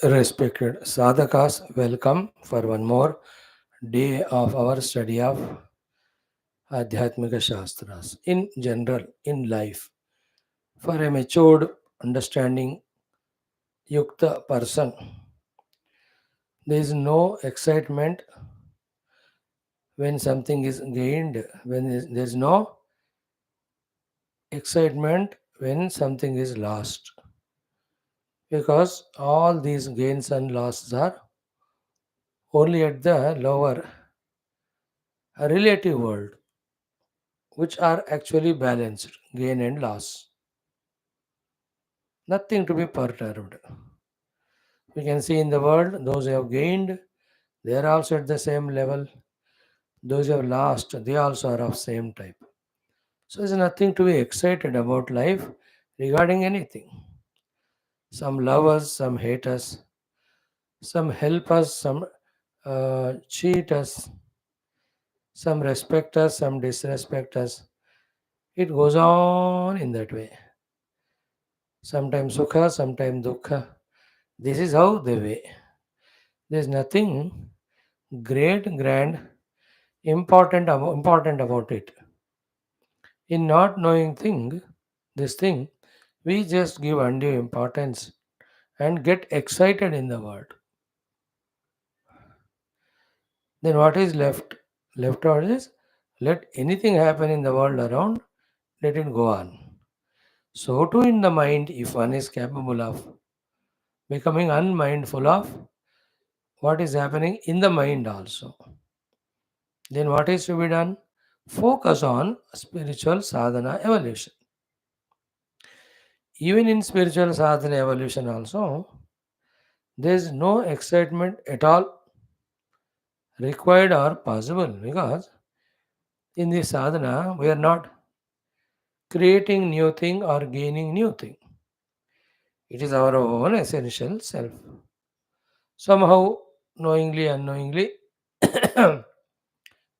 Respected sadhakas, welcome for one more day of our study of Adhyatmika Shastras. In general, in life, for a matured, understanding, yukta person, there is no excitement when something is gained, there is no excitement when something is lost, because all these gains and losses are only at the lower relative world, which are actually balanced, gain and loss. Nothing to be perturbed. We can see in the world, those who have gained, they are also at the same level. Those who have lost, they also are of same type. So there's nothing to be excited about life regarding anything. Some love us, some hate us, some help us, some cheat us, some respect us, some disrespect us. It goes on in that way. Sometimes sukha, sometimes dukkha. This is how they way. There's nothing great, grand, important about it. In not knowing this thing, we just give undue importance and get excited in the world. Then what is left? Left out is let anything happen in the world around, let it go on. So too in the mind, if one is capable of becoming unmindful of what is happening in the mind also, then what is to be done? Focus on spiritual sadhana evolution. Even in spiritual sadhana evolution also, there is no excitement at all required or possible, because in the sadhana we are not creating new thing or gaining new thing. It is our own essential self. Somehow, knowingly, unknowingly,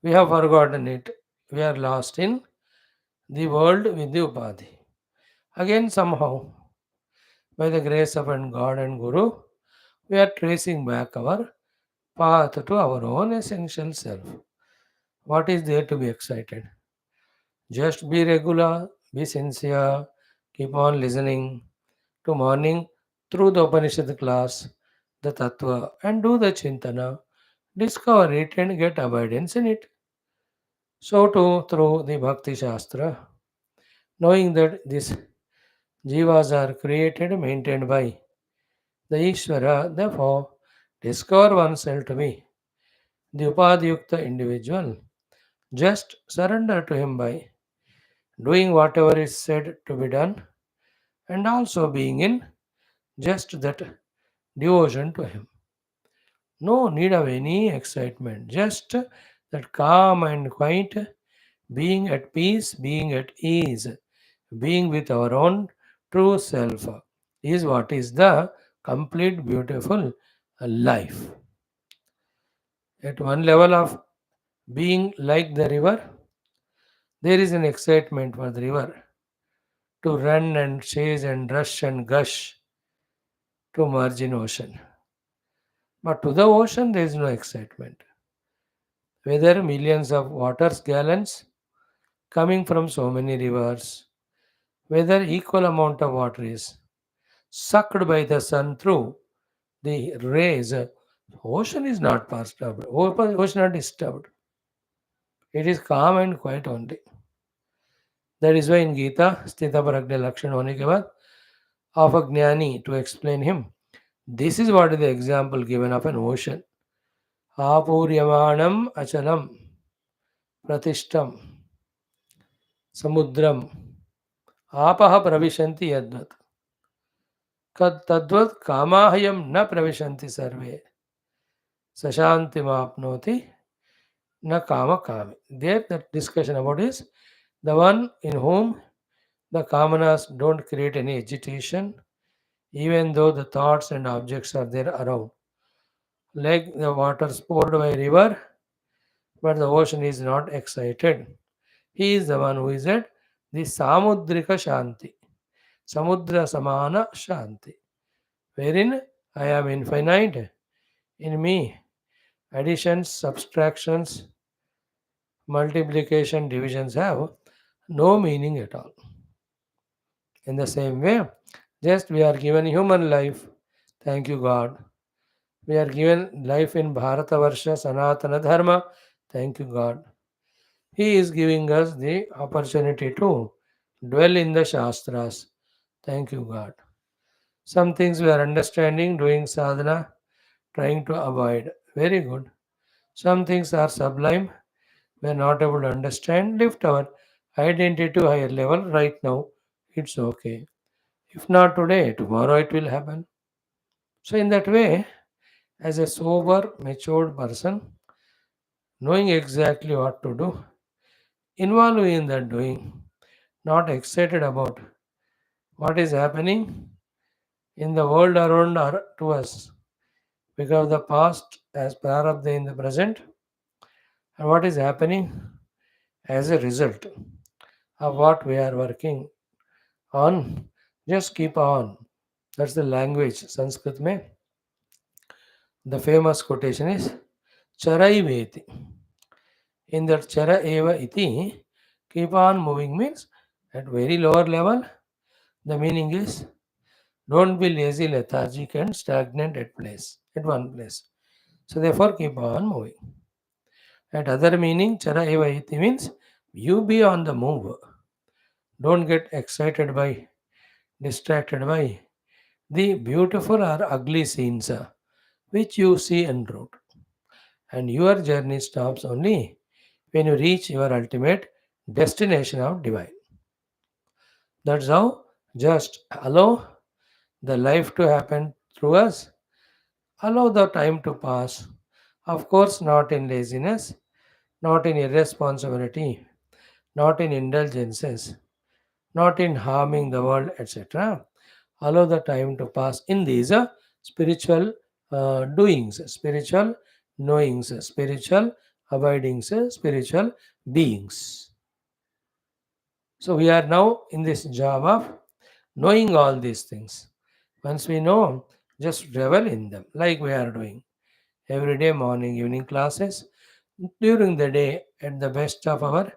we have forgotten it. We are lost in the world with the upadhi. Again, somehow, by the grace of an God and Guru, we are tracing back our path to our own essential self. What is there to be excited? Just be regular, be sincere, keep on listening to morning through the Upanishad class, the Tattva, and do the Chintana. Discover it and get abidance in it. So too through the Bhakti Shastra, knowing that these jivas are created, maintained by the Ishvara, therefore discover oneself to be the Upadhyukta individual. Just surrender to him by doing whatever is said to be done, and also being in just that devotion to him. No need of any excitement, just that calm and quiet, being at peace, being at ease, being with our own true self is what is the complete beautiful life. At one level of being like the river, there is an excitement for the river to run and chase and rush and gush to merge in ocean. But to the ocean, there is no excitement. Whether millions of water gallons coming from so many rivers, whether equal amount of water is sucked by the sun through the rays, ocean is not disturbed. Ocean not disturbed. It is calm and quiet only. That is why in Gita, Sthita Pragya Lakshan hone ke baad, of a Jnani to explain him. This is what is the example given of an ocean. Apuryamanam achalam pratishtam samudram apaha pravishanti yadvat. Kad tadvat kamahayam na pravishanti sarve sashanti mapnoti na kama kami. There the discussion about is the one in whom the kamanas don't create any agitation, even though the thoughts and objects are there around. Like the water poured by a river, but the ocean is not excited. He is the one who is at the Samudrika Shanti, Samudra Samana Shanti, wherein I am infinite. In me, additions, subtractions, multiplication, divisions have no meaning at all. In the same way, just we are given human life. Thank you, God. We are given life in Bharata Varsha Sanatana Dharma. Thank you, God. He is giving us the opportunity to dwell in the Shastras. Thank you, God. Some things we are understanding, doing sadhana, trying to avoid. Very good. Some things are sublime, we are not able to understand. Lift our identity to higher level right now. It's okay. If not today, tomorrow it will happen. So, in that way, as a sober, matured person, knowing exactly what to do, involved in that doing, not excited about what is happening in the world around to us, because the past as prarabdha in the present, and what is happening as a result of what we are working on. Just keep on. That's the language. Sanskrit mein the famous quotation is Charaiveti. In that Chara eva iti, keep on moving means at very lower level, the meaning is don't be lazy, lethargic and stagnant at one place. So therefore keep on moving. At other meaning, Chara eva iti means you be on the move. Don't get excited by, distracted by the beautiful or ugly scenes which you see en route. And your journey stops only when you reach your ultimate destination of divine. That's how just allow the life to happen through us, allow the time to pass. Of course, not in laziness, not in irresponsibility, not in indulgences, not in harming the world, etc. Allow the time to pass in these spiritual doings, spiritual knowings, spiritual abidings, spiritual beings. So we are now in this job of knowing all these things. Once we know, just revel in them like we are doing every day, morning, evening classes, during the day at the best of our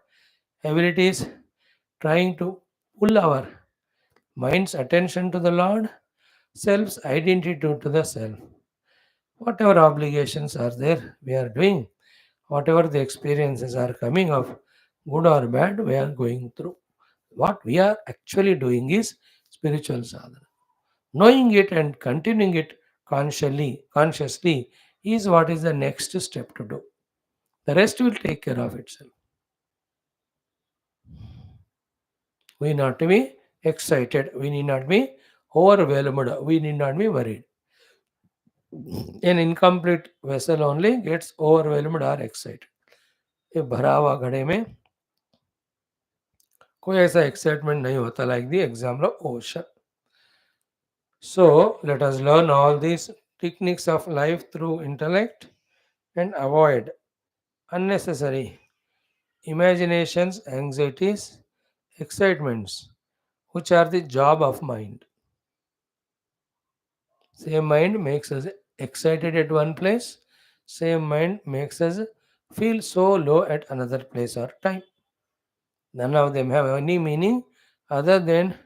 abilities, trying to pull our mind's attention to the Lord, self's identity to the self. Whatever obligations are there, we are doing. Whatever the experiences are coming of, good or bad, we are going through. What we are actually doing is spiritual sadhana. Knowing it and continuing it consciously is what is the next step to do. The rest will take care of itself. We need not to be excited. We need not be overwhelmed. We need not be worried. An incomplete vessel only gets overwhelmed or excited. ये भरा हुआ घड़े में कोई ऐसा excitement नहीं होता like the example of ocean. So let us learn all these techniques of life through intellect and avoid unnecessary imaginations, anxieties, excitements, which are the job of mind. Same mind makes us excited at one place, same mind makes us feel so low at another place or time. None of them have any meaning other than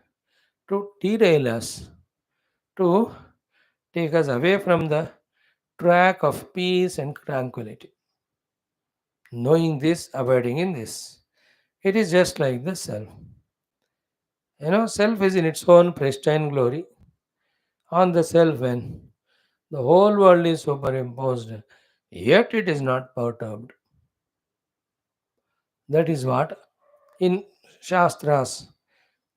to derail us, to take us away from the track of peace and tranquility. Knowing this, abiding in this. It is just like the self. Self is in its own pristine glory. On the self, when the whole world is superimposed, yet it is not perturbed. That is what in Shastras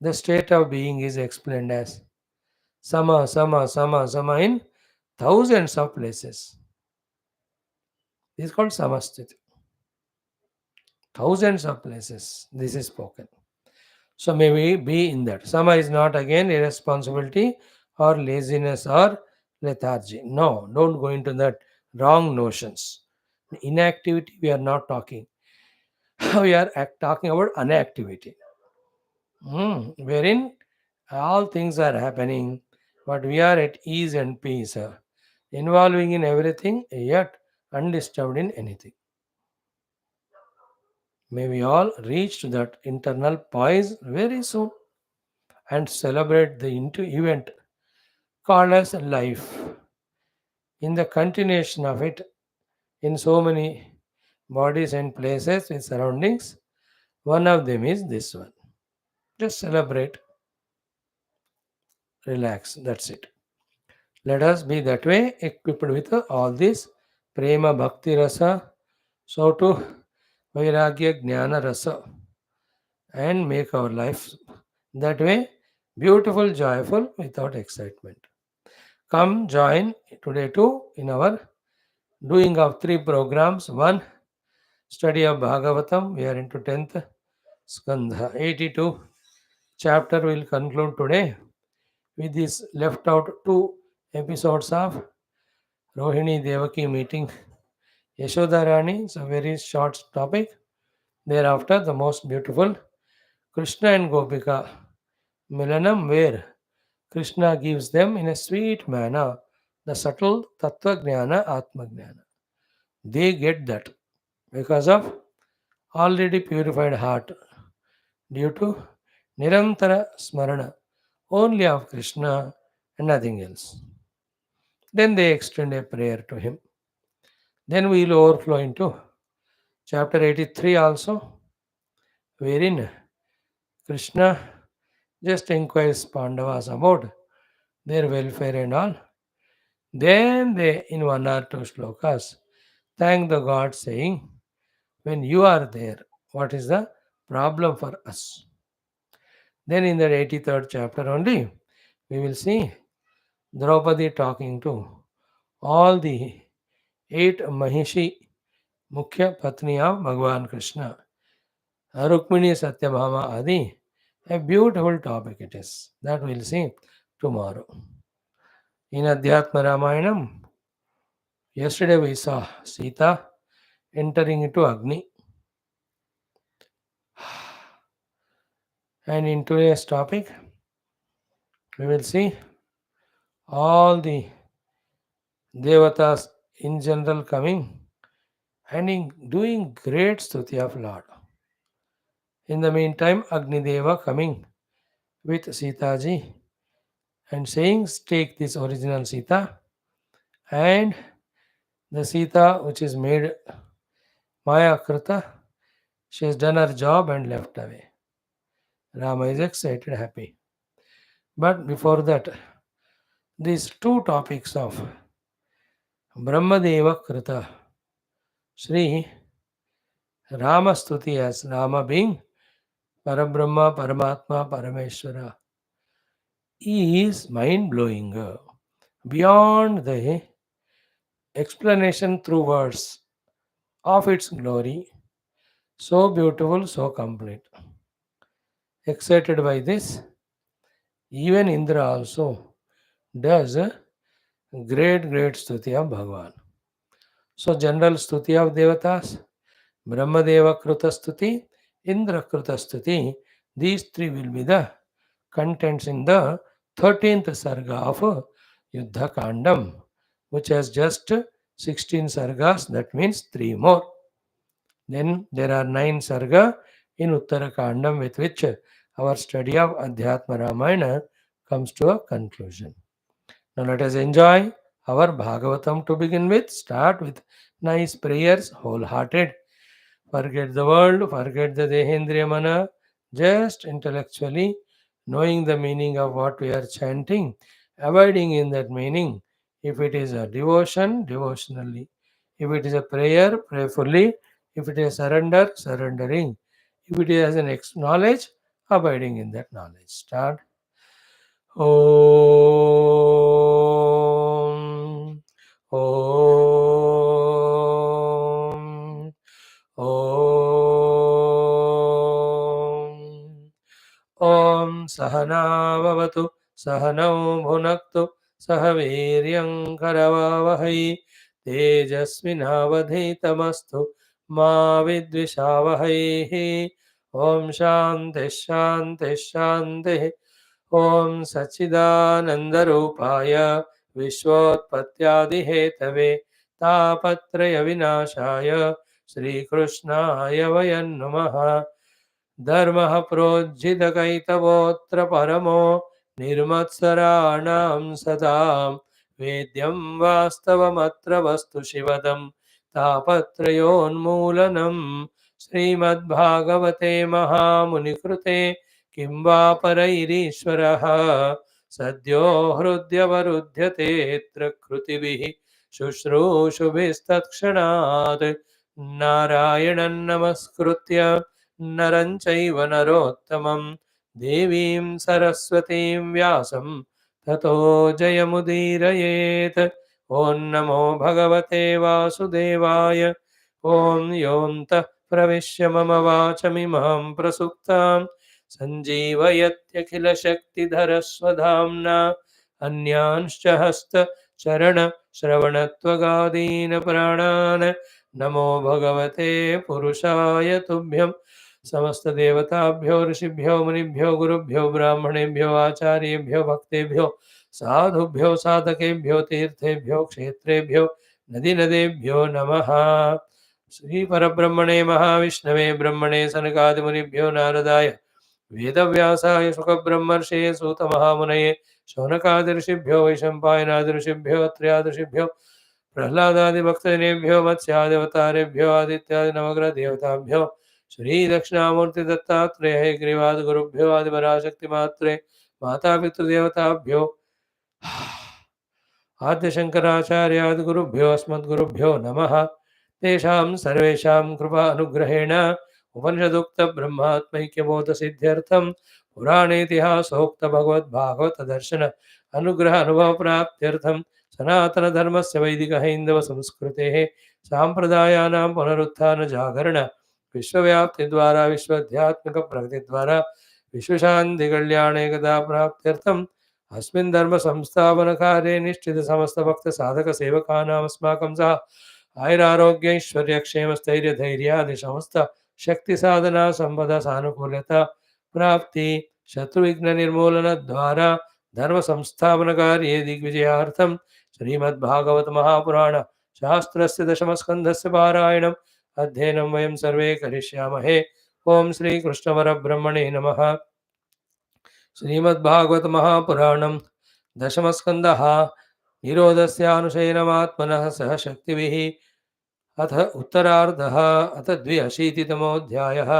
the state of being is explained as sama, sama, sama, sama in thousands of places. This is called samasthiti. Thousands of places this is spoken. So may we be in that. Sama is not again irresponsibility or laziness or lethargy. No, don't go into that wrong notions. Inactivity we are not talking. We are talking about inactivity. Wherein all things are happening, but we are at ease and peace. involving in everything, yet undisturbed in anything. May we all reach to that internal poise very soon and celebrate the event called as life. In the continuation of it, in so many bodies and places with surroundings, one of them is this one. Just celebrate, relax, that's it. Let us be that way, equipped with all this prema bhakti rasa, so to vairagya jnana rasa, and make our life that way beautiful, joyful, without excitement. Come join today too in our doing of 3 programs. One, study of Bhagavatam. We are into 10th Skandha. 82 chapter will conclude today with this left out 2 episodes of Rohini Devaki meeting Yashoda Rani. It's a very short topic. Thereafter, the most beautiful Krishna and Gopika Milanam, where Krishna gives them in a sweet manner the subtle Tattva Jnana, Atma Jnana. They get that because of already purified heart due to Nirantara Smarana only of Krishna and nothing else. Then they extend a prayer to him. Then we will overflow into chapter 83 also, wherein Krishna just inquires Pandavas about their welfare and all. Then they, in 1 or 2 slokas, thank the God, saying, when you are there, what is the problem for us? Then in the 83rd chapter only, we will see Draupadi talking to all the 8 Mahishi, Mukhya Patni of Bhagavan Krishna, Rukmini Satyabhama Adi. A beautiful topic it is. That we'll see tomorrow. In Adhyatma Ramayanam, yesterday we saw Sita entering into Agni. And in today's topic, we will see all the Devatas in general coming and in doing great stuti of Lord. In the meantime, Agni Deva coming with Sita ji and saying, take this original Sita, and the Sita which is made Maya Krita, she has done her job and left away. Rama is excited, happy. But before that, these 2 topics of Brahmadeva Krita, SHRI, Rama Stuti as Rama being Parabrahma, Paramatma, Parameshwara, is mind blowing beyond the explanation through words of its glory. So beautiful, so complete. Excited by this, even Indra also does a great stuti of Bhagavan. So general stuti of Devatas, Brahmadeva Kruta Stuti, Indra Kruta Stuti, these 3 will be the contents in the 13th Sarga of Yuddha Kandam, which has just 16 Sargas, that means 3 more. Then there are 9 Sarga in Uttara Kandam, with which our study of Adhyatma Ramayana comes to a conclusion. Now let us enjoy our Bhagavatam to begin with. Start with nice prayers, wholehearted. Forget the world, forget the Dehendriya Mana, just intellectually knowing the meaning of what we are chanting, abiding in that meaning. If it is a devotion, devotionally. If it is a prayer, prayerfully. If it is surrender, surrendering. If it is an knowledge, abiding in that knowledge. Start. Om. Om. Om. Om Sahanavavatu Sahanau Bhunaktu Sahaviryam Karavavahai Tejasvinavadhitamastu Ma Vidvishavahai. Om Shanti Shanti Shanti. Om Sachidananda Rupaya विश्वोत्पत्त्यादिहेतवे तापत्रयविनाशाय श्रीकृष्णाय वयं नमः। धर्मः प्रोज्झितकैतवोऽत्र परमो निर्मत्सराणां सदां वेद्यं वास्तवमत्र वस्तु शिवदं तापत्रयोन्मूलनं श्रीमद्भागवते महामुनिकृते किं वा परैरीश्वरः सद्यो हृद्यवरुध्यतेऽत्र कृतिभिः शुश्रूषुभिस्तत्क्षणात् नारायणं नमस्कृत्य नरं चैव नरोत्तमं देवीं सरस्वतीं व्यासं ततो जयमुदीरयेत्। ॐ नमो भगवते वासुदेवाय। ॐ योऽन्तः प्रविश्य मम वाचमिमां प्रसुप्तां सञ्जीवयत्यखिलशक्तिधरस्वधाम्ना अन्यांश्च हस्तचरणश्रवणत्वगादीन् प्राणान् नमो भगवते पुरुषाय तुभ्यं। समस्त देवताभ्यो ऋषिभ्यो मुनिभ्यो गुरुभ्यो ब्राह्मणेभ्यो आचार्येभ्यो भक्तेभ्यो साधुभ्यो साधकेभ्यो तीर्थेभ्यो क्षेत्रेभ्यो नदीनदेभ्यो नमः। श्री परब्रह्मणे महाविष्णवे ब्रह्मणे सनकादिमुनिभ्यो नारदाय वेदव्यासाय शुकब्रह्मर्षये सूतमहामुनये शौनकादिऋषिभ्यो वैशम्पायनादिऋषिभ्यो अत्र्यादिऋषिभ्यो प्रह्लादादिभक्तजनेभ्यो मत्स्यादिवतारेभ्यो आदित्यादिनवग्रहदेवताभ्यो श्रीदक्षिणामूर्तिदत्तात्रेय हयग्रीवादिगुरुभ्यो आदिपराशक्तिमात्रे मातापितृदेवताभ्यो आद्यशङ्कराचार्यादिगुरुभ्यो अस्मद्गुरुभ्यो नमः। तेषां सर्वेषां कृपा अनुग्रहेण उपनिषदुक्तब्रह्मात्मैक्यबोधसिद्ध्यर्थं पुराणेतिहासोक्तभगवद्भागवतदर्शन अनुग्रह अनुभवप्राप्त्यर्थं सनातनधर्मस्य वैदिकहैन्दवसंस्कृतेः साम्प्रदायानां पुनरुत्थानजागरण विश्वव्याप्तिद्वारा विश्वध्यात्मिकप्रगतिद्वारा विश्वशान्तिकल्याणेकदा प्राप्त्यर्थम् अस्मिन् धर्म संस्थापनकार्ये निश्चित समस्त भक्त साधक सेवकानामस्माकं सह आयुरारोग्यैश्वर्यक्षेमस्थैर्यधैर्यादि समस्त शक्ति साधना संपदा सानुकूल्यता प्राप्ति शत्रुविघ्न निर्मूलन द्वारा धर्म संस्थापन कार्ये दिग्विजयार्थं श्रीमद्भागवत महापुराण शास्त्रस्य दशमस्कन्धस्य पारायणम् अध्ययनं वयं सर्वे करिष्यामहे। ओम श्री कृष्ण परब्रह्मणे नमः। श्रीमद्भागवत महापुराणं दशमस्कन्धः निरोधस्यानुशयनमात्मनः सह शक्तिभिः अथ उत्तरार्धः अथ 82तमोऽध्यायः।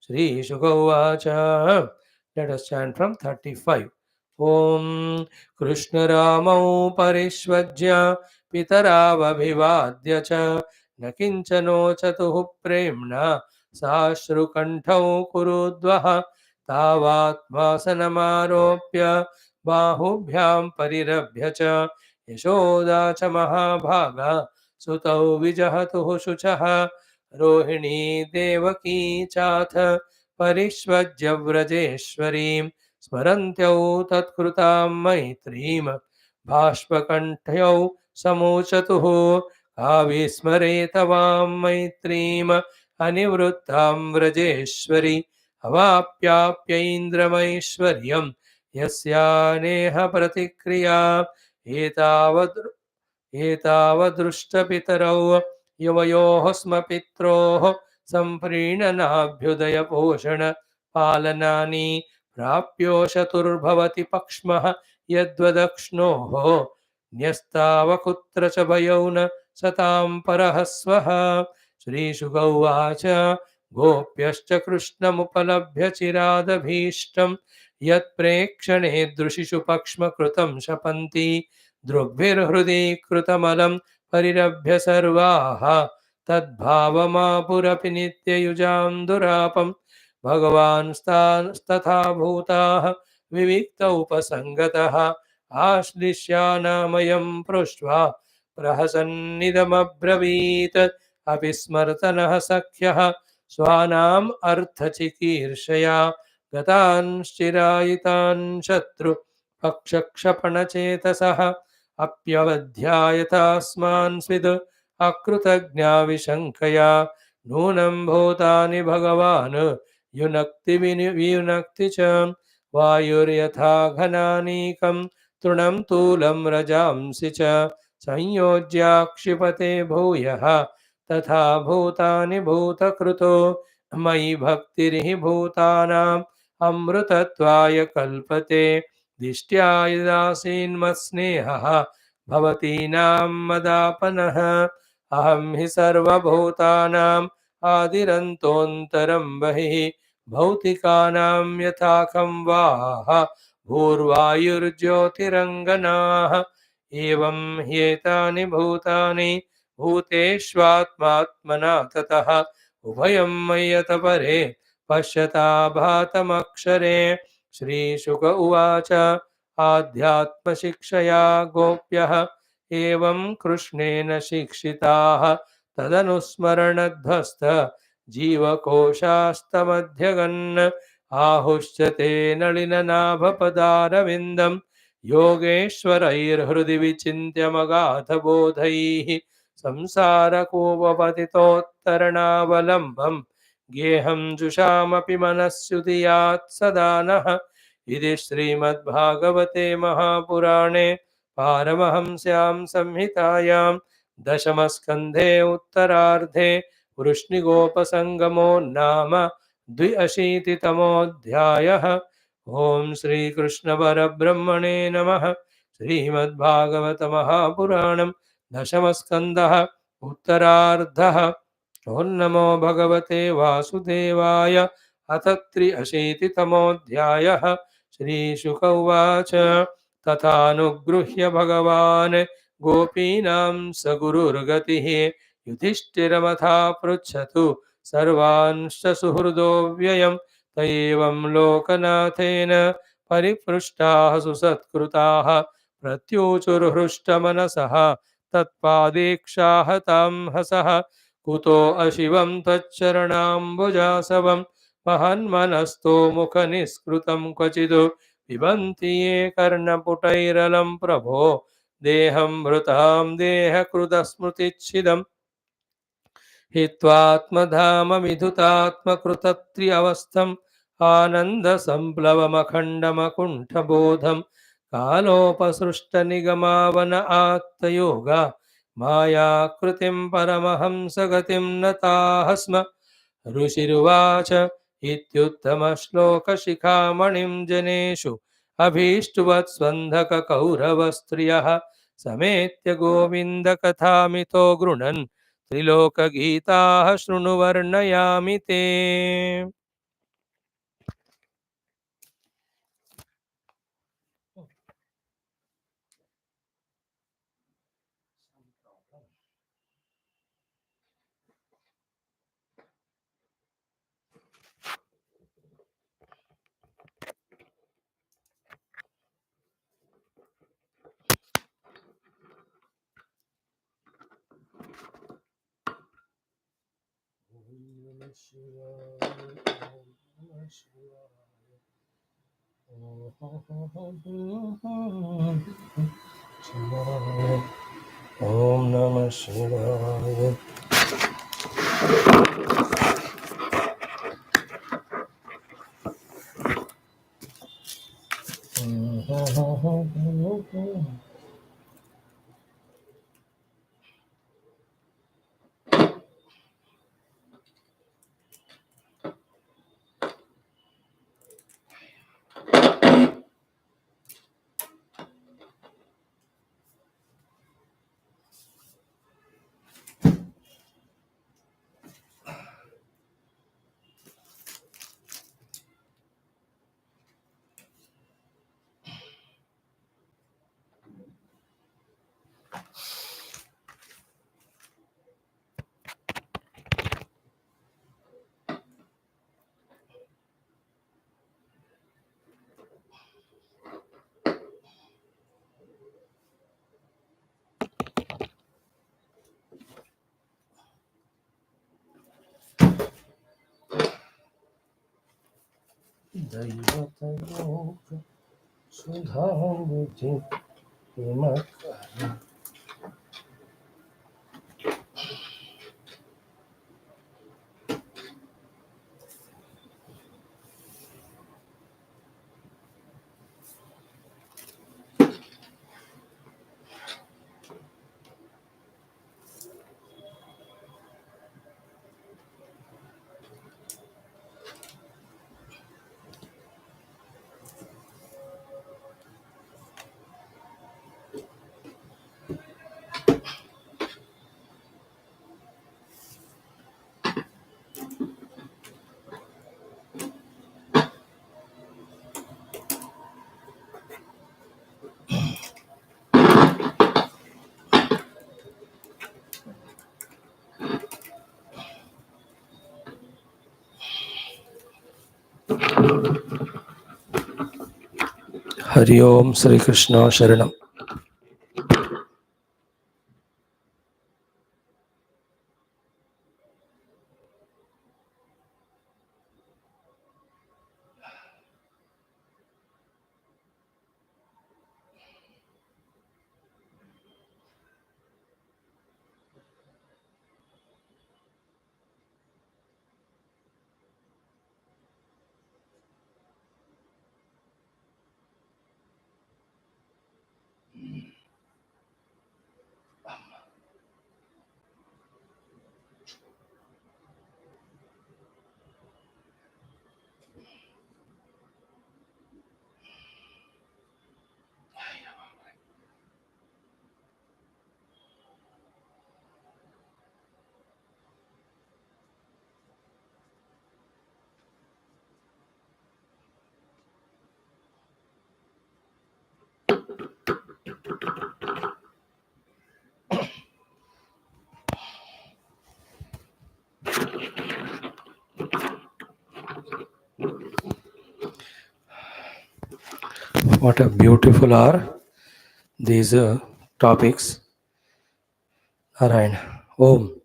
श्रीशुक उवाच। Let us chant from 35. ॐ कृष्णरामौ परिष्वज्य पितरावभिवाद्य च न किञ्चनोचतुः प्रेम्णा साश्रुकण्ठौ कुरुद्वः तावात्मासनमारोप्य बाहुभ्यां परिरभ्य च यशोदा च महाभागा सुतौ विजहतुः शुचः रोहिणी देवकी चाथ परिष्वज्य व्रजेश्वरीं स्मरन्त्यौ तत्कृतां मैत्रीं बाष्पकण्ठ्यौ समोचतुः काविस्मरेत वां मैत्रीम् अनिवृत्तां व्रजेश्वरी अवाप्याप्यैन्द्रमैश्वर्यं यस्यानेह प्रतिक्रिया एतावदृष्टपितरौ युवयोः स्म पित्रोः सम्प्रीणनाभ्युदयपोषण पालनानि प्राप्योषतुर्भवति पक्ष्मः यद्वदक्ष्णोः न्यस्तावकुत्र च भयौ न सतां परहस्वः। श्रीशुक उवाच। गोप्यश्च कृष्णमुपलभ्य चिरादभीष्टं यत्प्रेक्षणे दृशिषु पक्ष्मकृतं शपन्ति दृग्भिर्हृदि कृतमलं परिरभ्य सर्वाः तद्भावमापुरपि नित्ययुजां दुरापं भगवान् तथा भूताः विविक्त उपसङ्गतः आश्लिष्यानामयं पृष्ट्वा प्रहसन्निदमब्रवीत् अपि स्मर्तनः सख्यः स्वानाम् अर्थचिकीर्षया गतांश्चिरायितान् शत्रु पक्षक्षपणचेतसः अप्यवध्यायतास्मान् स्विद् अकृतज्ञा विशङ्कया नूनं भूतानि भगवान् युनक्ति वियुनक्ति च वायुर्यथा घनानीकं तृणं तूलं रजांसि च संयोज्याक्षिपते भूयः तथा भूतानि भूतकृतो मयि भक्तिर्हि भूतानाम् अमृतत्वाय कल्पते दिष्ट्या यदासीन्मत्स्नेहः भवतीनां मदापनः अहं हि सर्वभूतानाम् आदिरन्तोऽन्तरं बहिः भौतिकानां यथाखं वाः भूर्वायुर्ज्योतिरङ्गनाः एवं ह्येतानि भूतानि भूतेष्वात्मात्मना ततः उभयं मय्यतपरे पश्यताभातमक्षरे श्रीशुक उवाच आध्यात्मशिक्षया गोप्यः एवं कृष्णेन शिक्षिताः तदनुस्मरणध्वस्त जीवकोशास्तमध्यगन् आहुश्च ते नलिननाभपदारविन्दं योगेश्वरैर्हृदि विचिन्त्यमगाधबोधैः संसारकूपपतितोत्तरणावलम्बं गेहं जुषामपि मनस्युतियात् सदा नः इति श्रीमद्भागवते महापुराणे पारमहंस्यां संहितायां दशमस्कन्धे उत्तरार्धे वृष्णिगोपसङ्गमो नाम द्व्यशीतितमोऽध्यायः। ॐ श्रीकृष्णपरब्रह्मणे नमः। श्रीमद्भागवत महापुराणं दशमस्कन्धः उत्तरार्धः। ॐ नमो भगवते वासुदेवाय। अथ 83तमोऽध्यायः। श्रीशुक उवाच तथानुगृह्य भगवान् गोपीनां स गुरुर्गतिः युधिष्ठिरमथा पृच्छतु सर्वांश्च सुहृदो व्ययं त एवं लोकनाथेन परिपृष्टाः सुसत्कृताः प्रत्यूचुर्हृष्टमनसः तत्पादेक्षाः तां हसः कुतो अशिवं तच्चरणाम्बुजासवं महन्मनस्तो मुखनिष्कृतं क्वचिदु पिबन्ति ये कर्णपुटैरलं प्रभो देहं भृतां देहकृतस्मृतिच्छिदम् हित्वात्मधामविधुतात्मकृतत्र्यवस्थम् आनन्दसम्प्लवमखण्डमकुण्ठबोधं कालोपसृष्टनिगमावन आत्तयोगा मायाकृतिं परमहंसगतिं नताः स्म। ऋषिरुवाच इत्युत्तमश्लोकशिखामणिं जनेषु अभीष्टुवत्स्वन्धककौरवस्त्रियः समेत्य गोविन्दकथामितो गृणन् त्रिलोकगीताः शृणु वर्णयामि ते। ओम नमः शिवाय। दैवतयोग सुधामुझे हिमकर। Hari Om Sri Krishna Sharanam. What a beautiful are these topics. Narayan. Om.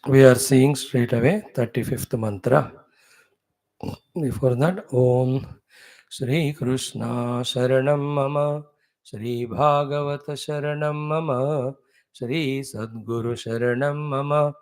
We are seeing straight away 35th mantra. Before that, Om Shri Krishna Sharanam Mama, Shri Bhagawata Sharanam Mama, Shri Sadguru Sharanam Mama,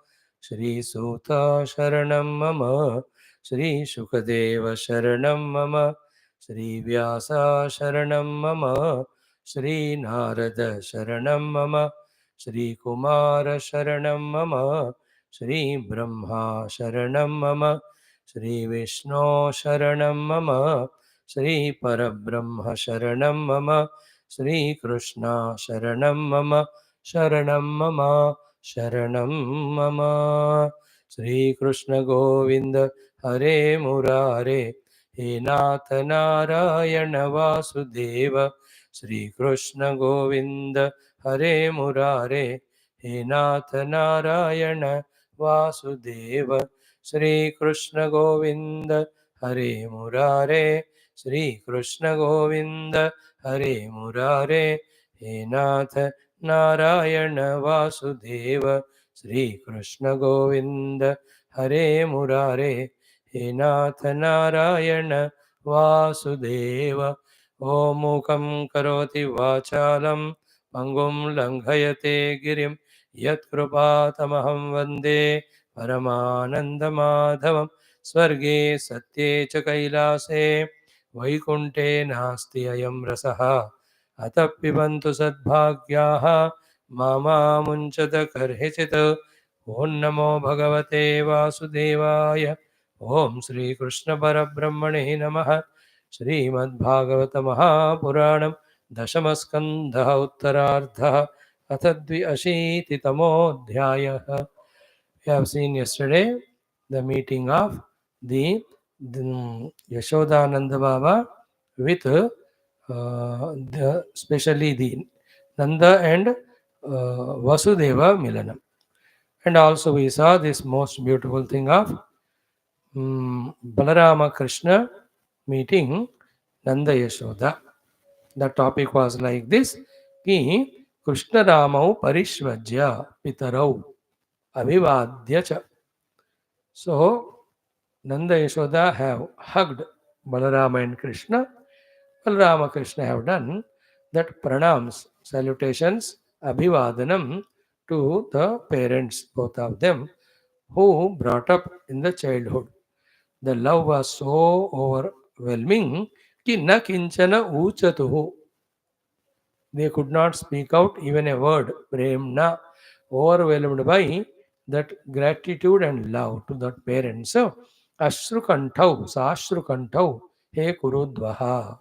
Shri Sutta Sharanam Mama, Shri Shukadeva Sharanam Mama, Shri Vyasa Sharanam Mama, Shri Narada Sharanam Mama, Shri Kumara Sharanam Mama, Shri Brahma Sharanam Mama, Shri Vishnu Sharanam Mama, Shri Parabrahma Sharanam Mama, Shri Krishna Sharanam Mama, Sharanam Mama, Sharanam Mama, Shri Krishna Govinda Hare Murare, He Nath Narayana Vasudeva, Shri Krishna Govinda Hare Murare, He Nath Narayana Vasudeva, Shri Krishna Govinda Hare Murare, Shri Krishna Govinda Hare Murare, He Nath Narayana Vasudeva, Shri Krishna Govinda Hare Murare, He Nath Narayana Vasudeva. Om Mukam Karoti Vachalam Pangum Langhayate Girim Yat Krupatamaham Vande परमानन्दमाधवं स्वर्गे सत्ये च कैलासे वैकुण्ठे नास्ति अयं रसः अतः पिबन्तु सद्भाग्याः मामामुञ्चत कर्हिचित् ॐ नमो भगवते वासुदेवाय ॐ श्रीकृष्णपरब्रह्मणे नमः श्रीमद्भागवत महापुराणं दशमस्कन्धः उत्तरार्धः अथ द्व्यशीतितमोऽध्यायः. We have seen yesterday the meeting of the Yashodananda Baba with especially the Nanda and Vasudeva Milanam. And also we saw this most beautiful thing of Balarama Krishna meeting Nanda Yashoda. The topic was like this: Ki Krishna Ramau Parishvajya Pitarau Abhivadya cha. So Nanda Yashoda have hugged Balarama and Krishna. Balarama Krishna have done that pranams, salutations, abhivadanam to the parents, both of them, who brought up in the childhood. The love was so overwhelming ki na kinchana uchatuhu. They could not speak out even a word, premna, overwhelmed by that gratitude and love to that parents. So, Ashrukantau, Sashrukantau, He Kurudvaha.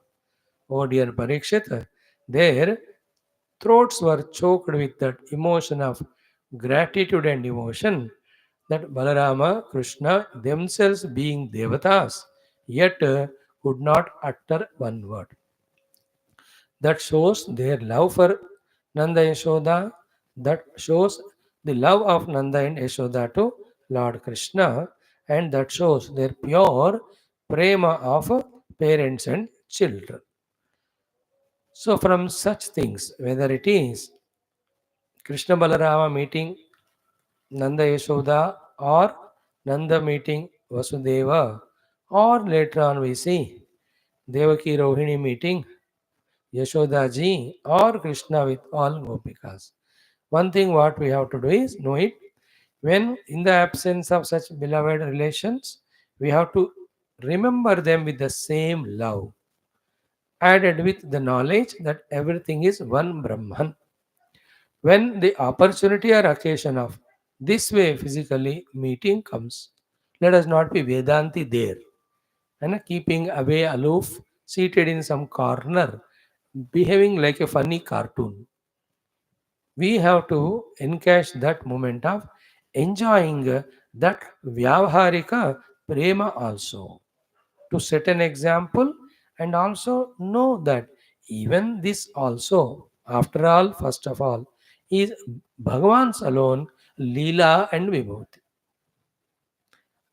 Oh dear Parikshit, their throats were choked with that emotion of gratitude and emotion that Balarama, Krishna, themselves being devatas, yet could not utter one word. That shows their love for Nanda Yashoda, that shows the love of Nanda and Yashoda to Lord Krishna, and that shows their pure prema of parents and children. So, from such things, whether it is Krishna Balarama meeting Nanda Yashoda or Nanda meeting Vasudeva, or later on we see Devaki Rohini meeting Yashoda ji or Krishna with all Gopikas. One thing what we have to do is know it. When in the absence of such beloved relations, we have to remember them with the same love, added with the knowledge that everything is one Brahman. When the opportunity or occasion of this way physically meeting comes, let us not be Vedanti there and keeping away aloof, seated in some corner, behaving like a funny cartoon. We have to encash that moment of enjoying that Vyavaharika prema also, to set an example and also know that even this also, after all, first of all, is Bhagavan's alone, Leela and Vibhuti.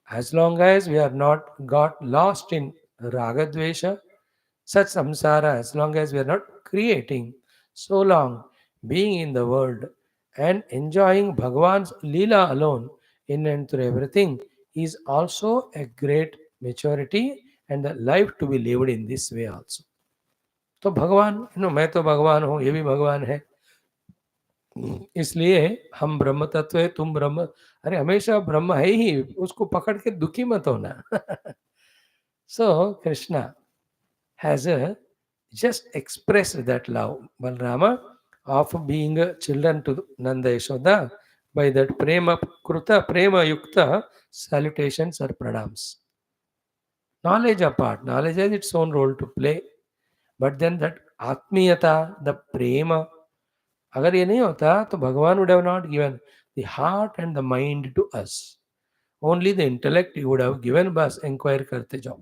As long as we are not got lost in Ragadvesha, such samsara, as long as we are not creating, so long being in the world and enjoying Bhagavan's Leela alone in and through everything is also a great maturity and a life to be lived in this way also. तो भगवान मैं तो भगवान हूँ, ये भी भगवान है, इसलिए हम ब्रह्म तत्व है, तुम ब्रह्म, अरे हमेशा ब्रह्म है ही, उसको पकड़ के दुखी मत होना. सो Krishna has just expressed that love, Balrama, of being children to Nanda Yashoda by that prema kruta, prema yukta salutations or pranams. Knowledge apart, knowledge has its own role to play, but then that atmiyata, the prema, अगर ये नहीं होता तो भगवान would have not given the heart and the mind to us. Only the intellect he would have given, बस inquire करते जाओ.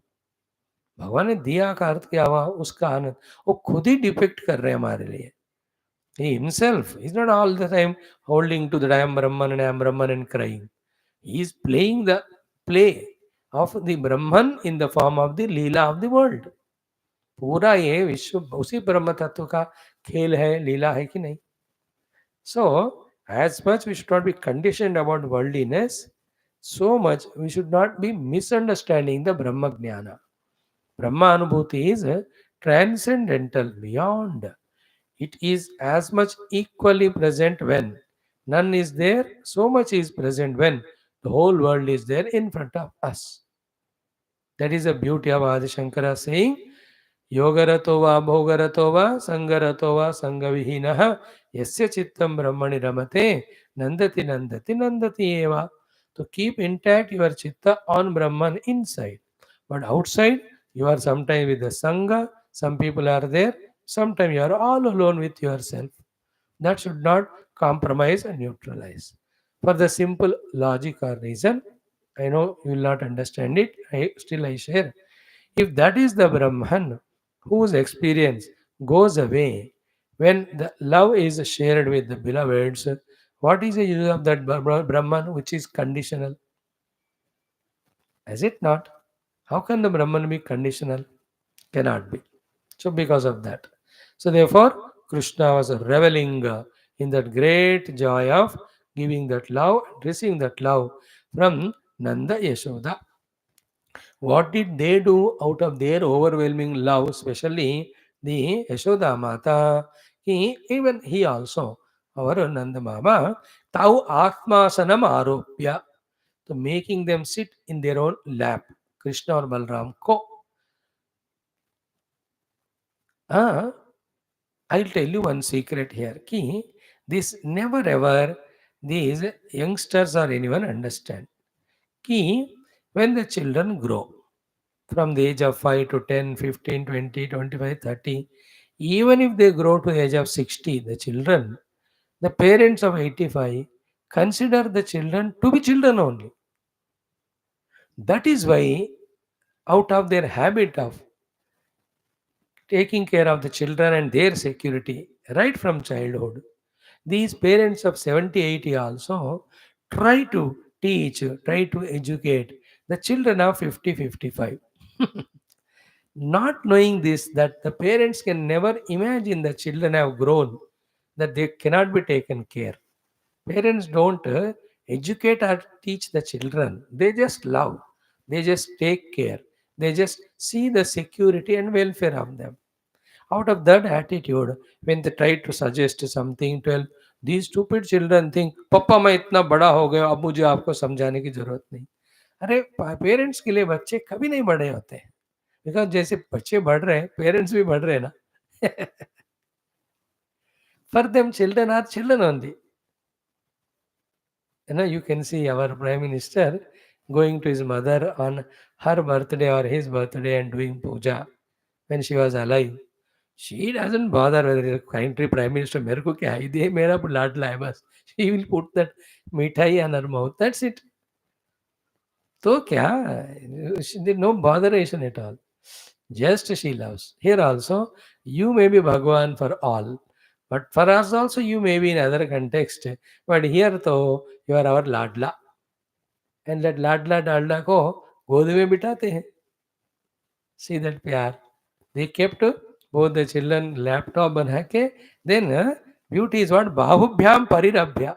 भगवान ने दिया का अर्थ क्या हुआ, उसका आनंद वो खुद ही डिपिक्ट कर रहे हैं हमारे लिए. He himself is not all the time holding to that I am Brahman and I am Brahman and crying. He is playing the play of the Brahman in the form of the Leela of the world. पूरा ये विश्व उसी ब्रह्म तत्व का खेल है, लीला है कि नहीं. So, as much we should not be conditioned about worldliness, so much we should not be misunderstanding the Brahma Jnana. Brahma Anubhuti is transcendental, beyond. It is as much equally present when none is there, so much is present when the whole world is there in front of us. That is the beauty of Adi Shankara saying, Yogarato va bhogarato va sangarato va sangavihinaha yasya chittam brahmani ramate nandati nandati nandati eva. To keep intact your chitta on Brahman inside. But outside, you are sometimes with the Sangha, some people are there, sometimes you are all alone with yourself. That should not compromise and neutralize. For the simple logic or reason, I know you will not understand it, I share. If that is the Brahman whose experience goes away when the love is shared with the beloveds, what is the use of that Brahman which is conditional? Is it not? How can the Brahman be conditional? Cannot be. So, because of that. So, therefore, Krishna was reveling in that great joy of giving that love, receiving that love from Nanda Yashoda. What did they do out of their overwhelming love, especially the Yashoda Mata? Even he also, our Nanda Mama, Tau Atmasanam Aropya, to making them sit in their own lap. Krishna or Balram ko. Ah, I'll tell you one secret here. This never ever these youngsters or anyone understand. When the children grow from the age of 5 to 10, 15, 20, 25, 30, even if they grow to the age of 60, the children, the parents of 85 consider the children to be children only. That is why, out of their habit of taking care of the children and their security right from childhood, These parents of 70, 80 also try to teach, try to educate the children of 50, 55. Not knowing this, that the parents can never imagine the children have grown, that they cannot be taken care. Parents don't educate or teach the children, they just love, they just take care, they just see the security and welfare of them. Out of that attitude, when they try to suggest something to help, these stupid children think, पापा मैं इतना बड़ा हो गया, अब मुझे आपको समझाने की जरूरत नहीं. अरे पेरेंट्स के लिए बच्चे कभी नहीं बड़े होते हैं, बिकॉज जैसे बच्चे बढ़ रहे हैं पेरेंट्स भी बढ़ रहे हैं ना. For them children are children only. You can see our prime minister going to his mother on her birthday or his birthday and doing puja when she was alive. She doesn't bother whether the country prime minister मेरे को क्या है दे मेरा लाडला है बस. She will put that मिठाई on her mouth. That's it. तो क्या? There no botheration at all. Just she loves. Here also, you may be Bhagwan for all, but for us also you may be in other context. But here though, you are our ladla. And that ladla dalda को गोद में बिठाते हैं. See that प्यार. They kept both the children laptop बना के. Then beauty is what? बाहुभ्याम परिरभ्य.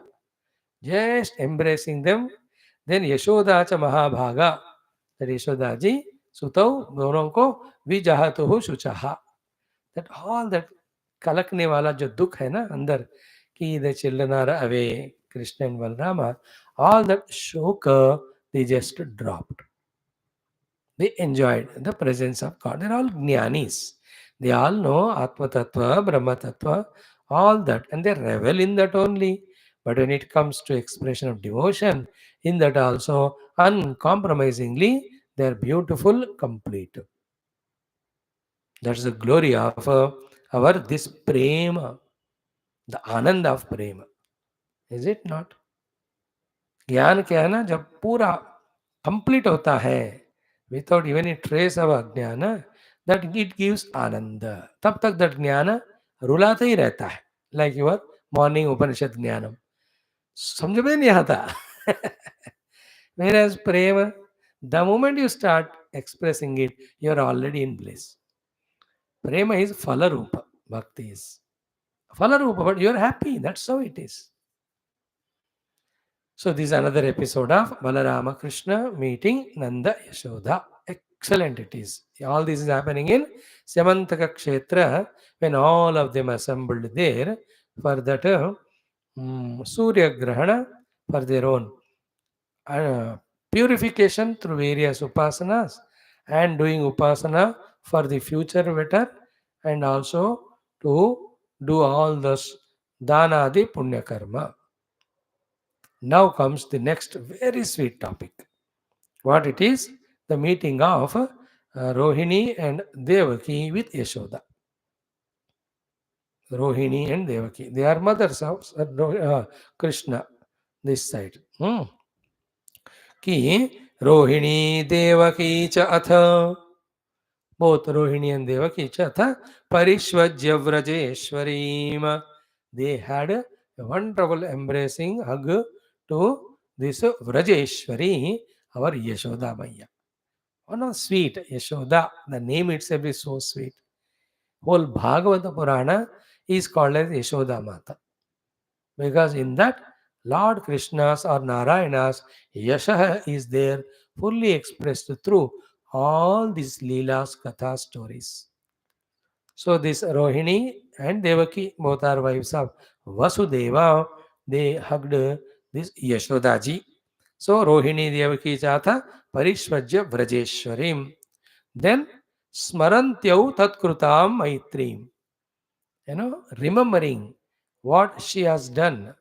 Just embracing them. Then Yashoda च महाभागा. That Yashoda ji सुतौ दोनों को विजहतुः शुचः. That all that कलकने वाला जो दुख है ना अंदर कि the children are away, Krishna and Balrama, all that shoka they just dropped. They enjoyed the presence of God. They're all jnanis. They all know Atma Tattva, Brahma Tattva, all that, and they revel in that only. But when it comes to expression of devotion, in that also, uncompromisingly, they're beautiful, complete. That's the glory of our this prema, the anand of prema. Is it not? ज्ञान क्या है ना जब पूरा complete होता है without even a trace of अज्ञान that it gives आनंद. तब तक दैट ज्ञान रुलाते ही रहता है लाइक योर मॉर्निंग उपनिषद ज्ञानम. समझ में नहीं आता. Whereas prema, the moment you start expressing it, you are already in bliss. Prema is Falarupa, Bhakti is Falarupa, but you are happy. That's how it is. So this is another episode of Balarama Krishna meeting Nanda Yashoda. Excellent it is. All this is happening in Samantaka Kshetra when all of them assembled there for that Surya Grahana for their own purification through various upasanas and doing upasana for the future better and also to do all this dhanadi punya karma. Now comes the next very sweet topic. What it is? The meeting of Rohini and Devaki with Yashoda. Rohini and Devaki. They are mothers of Krishna. This side. Ki Rohini Devaki cha atha. Both Rohini and Devaki cha atha Parishvajya Vrajeshwarim. They had a wonderful embracing hug to this Vrajeshwari, our Yashoda Maya. One of sweet Yashoda, the name itself is so sweet. Whole Bhagavata Purana is called as Yashoda Mata. Because in that, Lord Krishna's or Narayana's Yasha is there fully expressed through all these Leelas, Katha stories. So this Rohini and Devaki, both are wives of Vasudeva, they hugged this Yashodaji. So Rohini Devaki Chatha Parishvajya Vrajeshwarim. Then Smarantyau Tatkrutam Maitrim. Remembering what she has done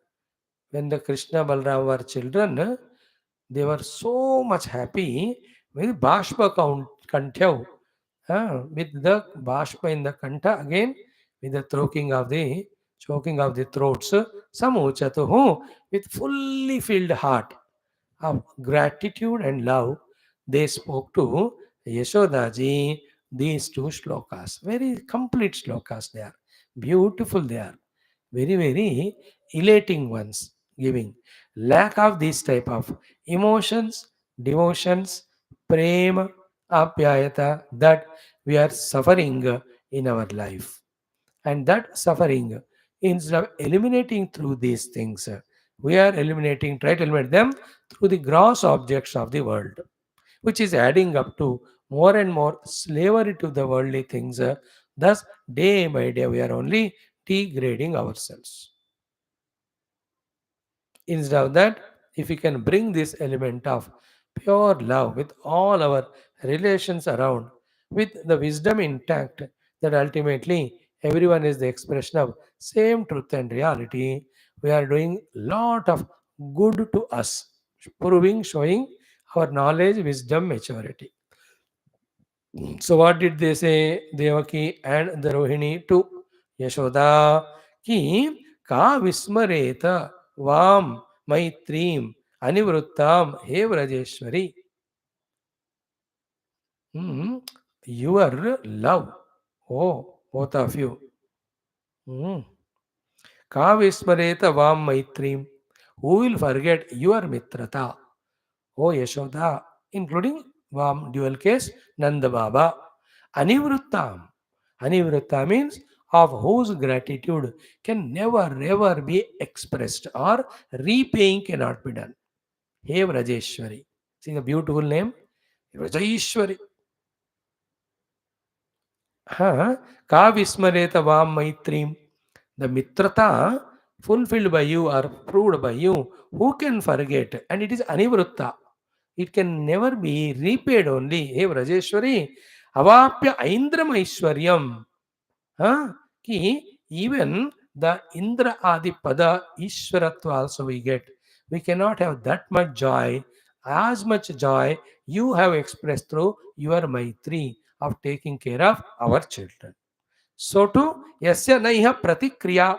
when the Krishna Balram were children, they were so much happy with Bhashpa Kantyav. With the Bhashpa in the Kanta again, with the choking of the throats, Samuchatuhu, with fully filled heart of gratitude and love, they spoke to Yashodaji these two shlokas. Very complete shlokas they are. Beautiful they are. very, very elating ones, giving. Lack of these type of emotions, devotions, prema, apyayata, that we are suffering in our life. And that suffering, instead of eliminating through these things, we are eliminating, try to eliminate them through the gross objects of the world, which is adding up to more and more slavery to the worldly things. Thus, day by day, we are only degrading ourselves. Instead of that, if we can bring this element of pure love with all our relations around, with the wisdom intact, that ultimately everyone is the expression of same truth and reality, we are doing lot of good to us, proving, showing our knowledge, wisdom, maturity. So what did they say, Devaki and the Rohini to Yashoda? Ki ka vismareta vam maitrim anivrittam he Vrajeshwari. Hmm. Your love. Oh, both of you. Hmm. Ka vismareta vam maitrim. Who will forget your mitrata? Oh Yashoda, including Vam dual case Nanda Baba. Anivrittam. Anivritta means of whose gratitude can never ever be expressed or repaying cannot be done. Hey Vrajeshwari. See the beautiful name? Vrajeshwari. Huh? Ka vismareta vam maitrim. The mitrata fulfilled by you or proved by you, who can forget? And it is anivritta. It can never be repaid only. Hey Vrajeshwari, avapya aindram aishwaryam. Huh? Ki even the Indra Adi Pada Ishwaratva also we get. We cannot have that much joy, as much joy you have expressed through your Maitri of taking care of our children. So too, yasya naiha pratikriya.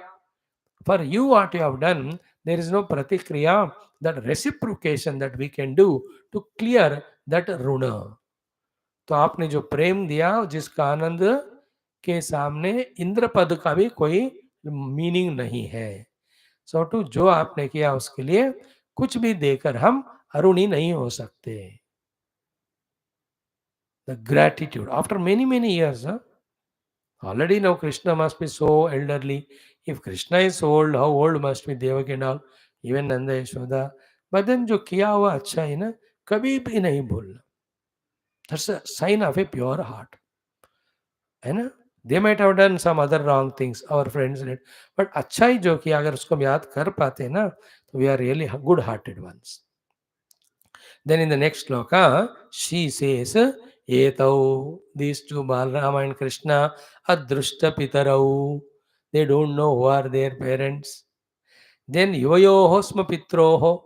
For you what you have done, there is no pratikriya, that reciprocation that we can do to clear that runa. तो आपने जो प्रेम दिया जिसका आनंद के सामने इंद्र पद का भी कोई मीनिंग नहीं है. सो टू जो आपने किया उसके लिए कुछ भी देकर हम अरुणी नहीं हो सकते. The gratitude after many many years. Already now Krishna must be so elderly. If Krishna is old, how old must be Devaki and all, even Nanda Yashoda. But then जो किया हुआ अच्छा है ना, कभी भी नहीं भूलना. That's a sign of a pure heart. है ना? They might have done some other wrong things, our friends did. But अच्छाई जो किया अगर उसको हम याद कर पाते हैं ना, तो we are really good hearted ones. Then in the next sloka, she says, Etau, these two Balarama and Krishna, Adrushta Pitarau. They don't know who are their parents. Then Yoyoho Sma Pitroho,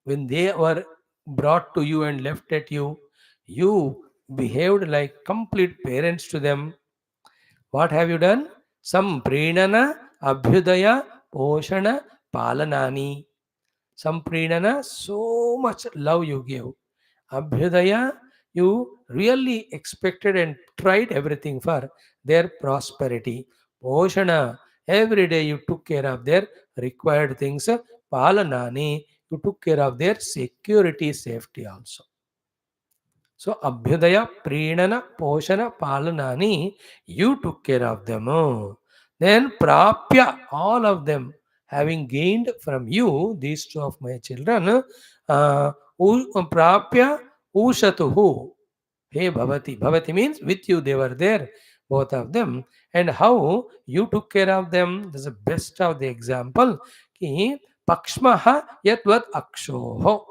when they were brought to you and left at you, you behaved like complete parents to them. What have you done? Samprenana, Abhyudaya, Poshana, Palanani. Samprenana, so much love you give. Abhyudaya, you really expected and tried everything for their prosperity. Poshana, every day you took care of their required things. Palanani, you took care of their security, safety also. So Abhyudaya, Prenana, Poshana, Palanani, you took care of them. Oh. Then Prapya, all of them having gained from you, these two of my children, Prapya Ushatuhu. Hey Bhavati. Bhavati means with you they were there, both of them. And how you took care of them, this is the best of the example. Ki Pakshmaha Yatvat Akshoho.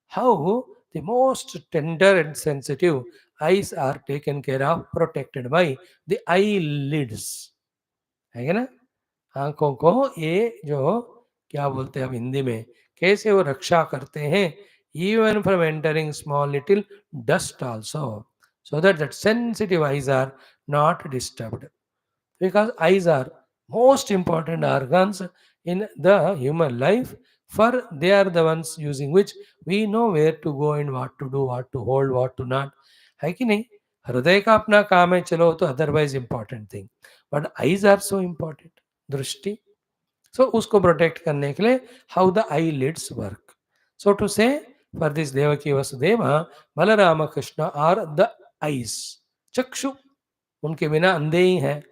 How the most tender and sensitive eyes are taken care of, protected by the eyelids. है ना? आंखों को ये जो क्या बोलते हैं हम हिंदी में, कैसे वो रक्षा करते हैं, even from entering small little dust also, so that that sensitive eyes are not disturbed, because eyes are most important organs in the human life, for they are the ones using which we know where to go and what to do, what to hold, what to not. है कि नहीं? हृदय का अपना काम है, चलो तो otherwise important thing, but eyes are so important. दृष्टि, So उसको प्रोटेक्ट करने के लिए how the eyelids work. So to say for this Devaki Vasudev Balram Krishna are the eyes, चक्षु, उनके बिना अंधे ही हैं.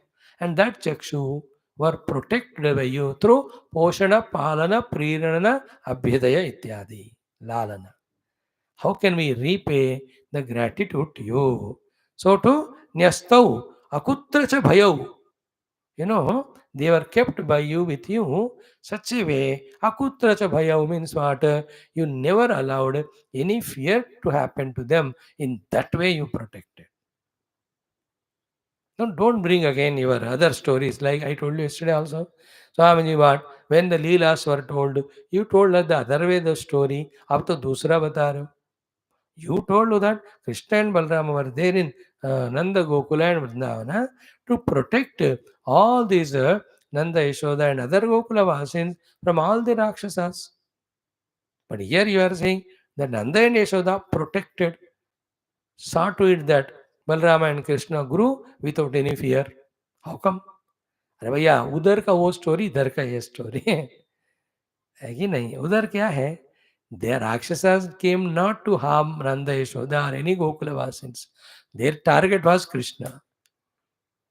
एंड दैट चक्षु were protected by you through पोषण पालन प्रेरण अभ्युदय इत्यादि लालन. How can we repay the gratitude to you? So to nyastau akutracha bhayau. They were kept by you with you such a way. Akutracha bhayau means what? You never allowed any fear to happen to them. In that way you protected. Don't bring again your other stories like I told you yesterday also. Swamiji, what? When the Leelas were told, you told us the other way the story. अब तो दूसरा बता रहे हो. You told that Krishna and Balrama were there in Nanda Gokula and Vrindavana to protect all these Nanda, Yashoda and other Gokula Vasins from all the Rakshasas. But here you are saying that Nanda and Yashoda protected, saw to it that Balrama and Krishna grew without any fear. How come? अरे भैया उधर का वो story इधर का ये story है कि नहीं. उधर क्या है, their Rakshasas came not to harm Nanda, Yashoda or any Gokula Vasins. Their target was Krishna.